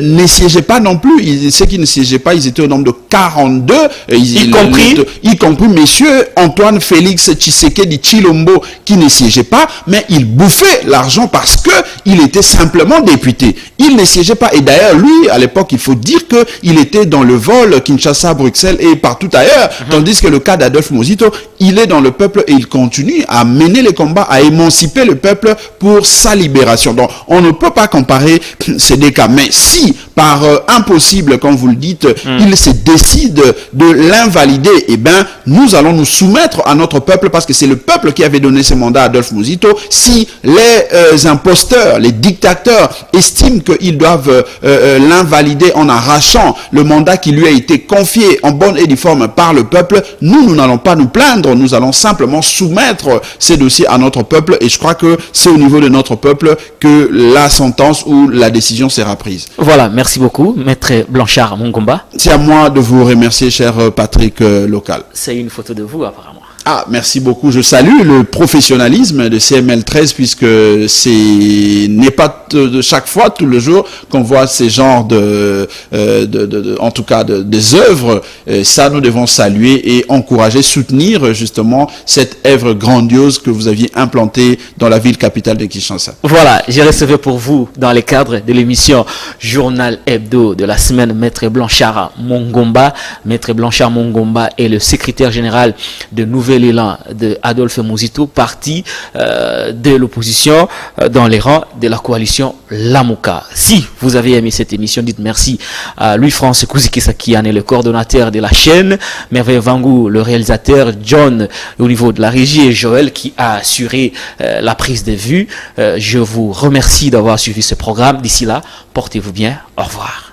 ne siégeaient pas non plus. Ceux qui ne siégeaient pas, ils étaient au nombre de 42, y compris monsieur Antoine Félix Tshisekedi Chilombo qui ne siégeait pas, mais il bouffait l'argent parce que il était simplement député. Il ne siégeait pas. Et d'ailleurs, lui, à l'époque, il faut dire qu'il était dans le vol Kinshasa, Bruxelles et partout ailleurs, tandis que le cas d'Adolphe Muzito, il est dans le peuple et il continue à mener les combats, à émanciper le peuple pour sa libération. Donc, on ne peut pas comparer ces deux cas. Mais si, par impossible, comme vous le dites, il se décide de l'invalider, eh bien, nous allons nous soumettre à notre peuple parce que c'est le peuple qui avait donné ce mandat à Adolphe Muzito. Si les imposteurs, les dictateurs estiment qu'ils doivent l'invalider en arrachant le mandat qui lui a été confié en bonne et due forme par le peuple, nous n'allons pas nous plaindre, nous allons simplement soumettre ces dossiers à notre peuple et je crois que c'est au niveau de notre peuple que la sentence ou la décision sera prise. Voilà, merci beaucoup, Maître Blanchard Mongomba. C'est à moi de vous remercier, cher Patrick Local. C'est une photo de vous, apparemment. Ah, merci beaucoup. Je salue le professionnalisme de CML13 puisque ce n'est pas de chaque fois, tout le jour, qu'on voit ces genres en tout cas, des œuvres. Ça, nous devons saluer et encourager, soutenir justement cette œuvre grandiose que vous aviez implantée dans la ville capitale de Kinshasa. Voilà, j'ai recevé pour vous, dans le cadre de l'émission Journal Hebdo de la semaine, Maître Blanchard Mongomba. Maître Blanchard Mongomba est le secrétaire général de Nouvelle-Élan de Adolphe Muzito, parti de l'opposition dans les rangs de la coalition Lamuka. Si vous avez aimé cette émission, dites merci à Louis-France Kouzikisa qui en est le coordonnateur de la chaîne, Merveille Vangou, le réalisateur, John au niveau de la régie et Joël qui a assuré la prise de vue. Je vous remercie d'avoir suivi ce programme. D'ici là, portez-vous bien. Au revoir.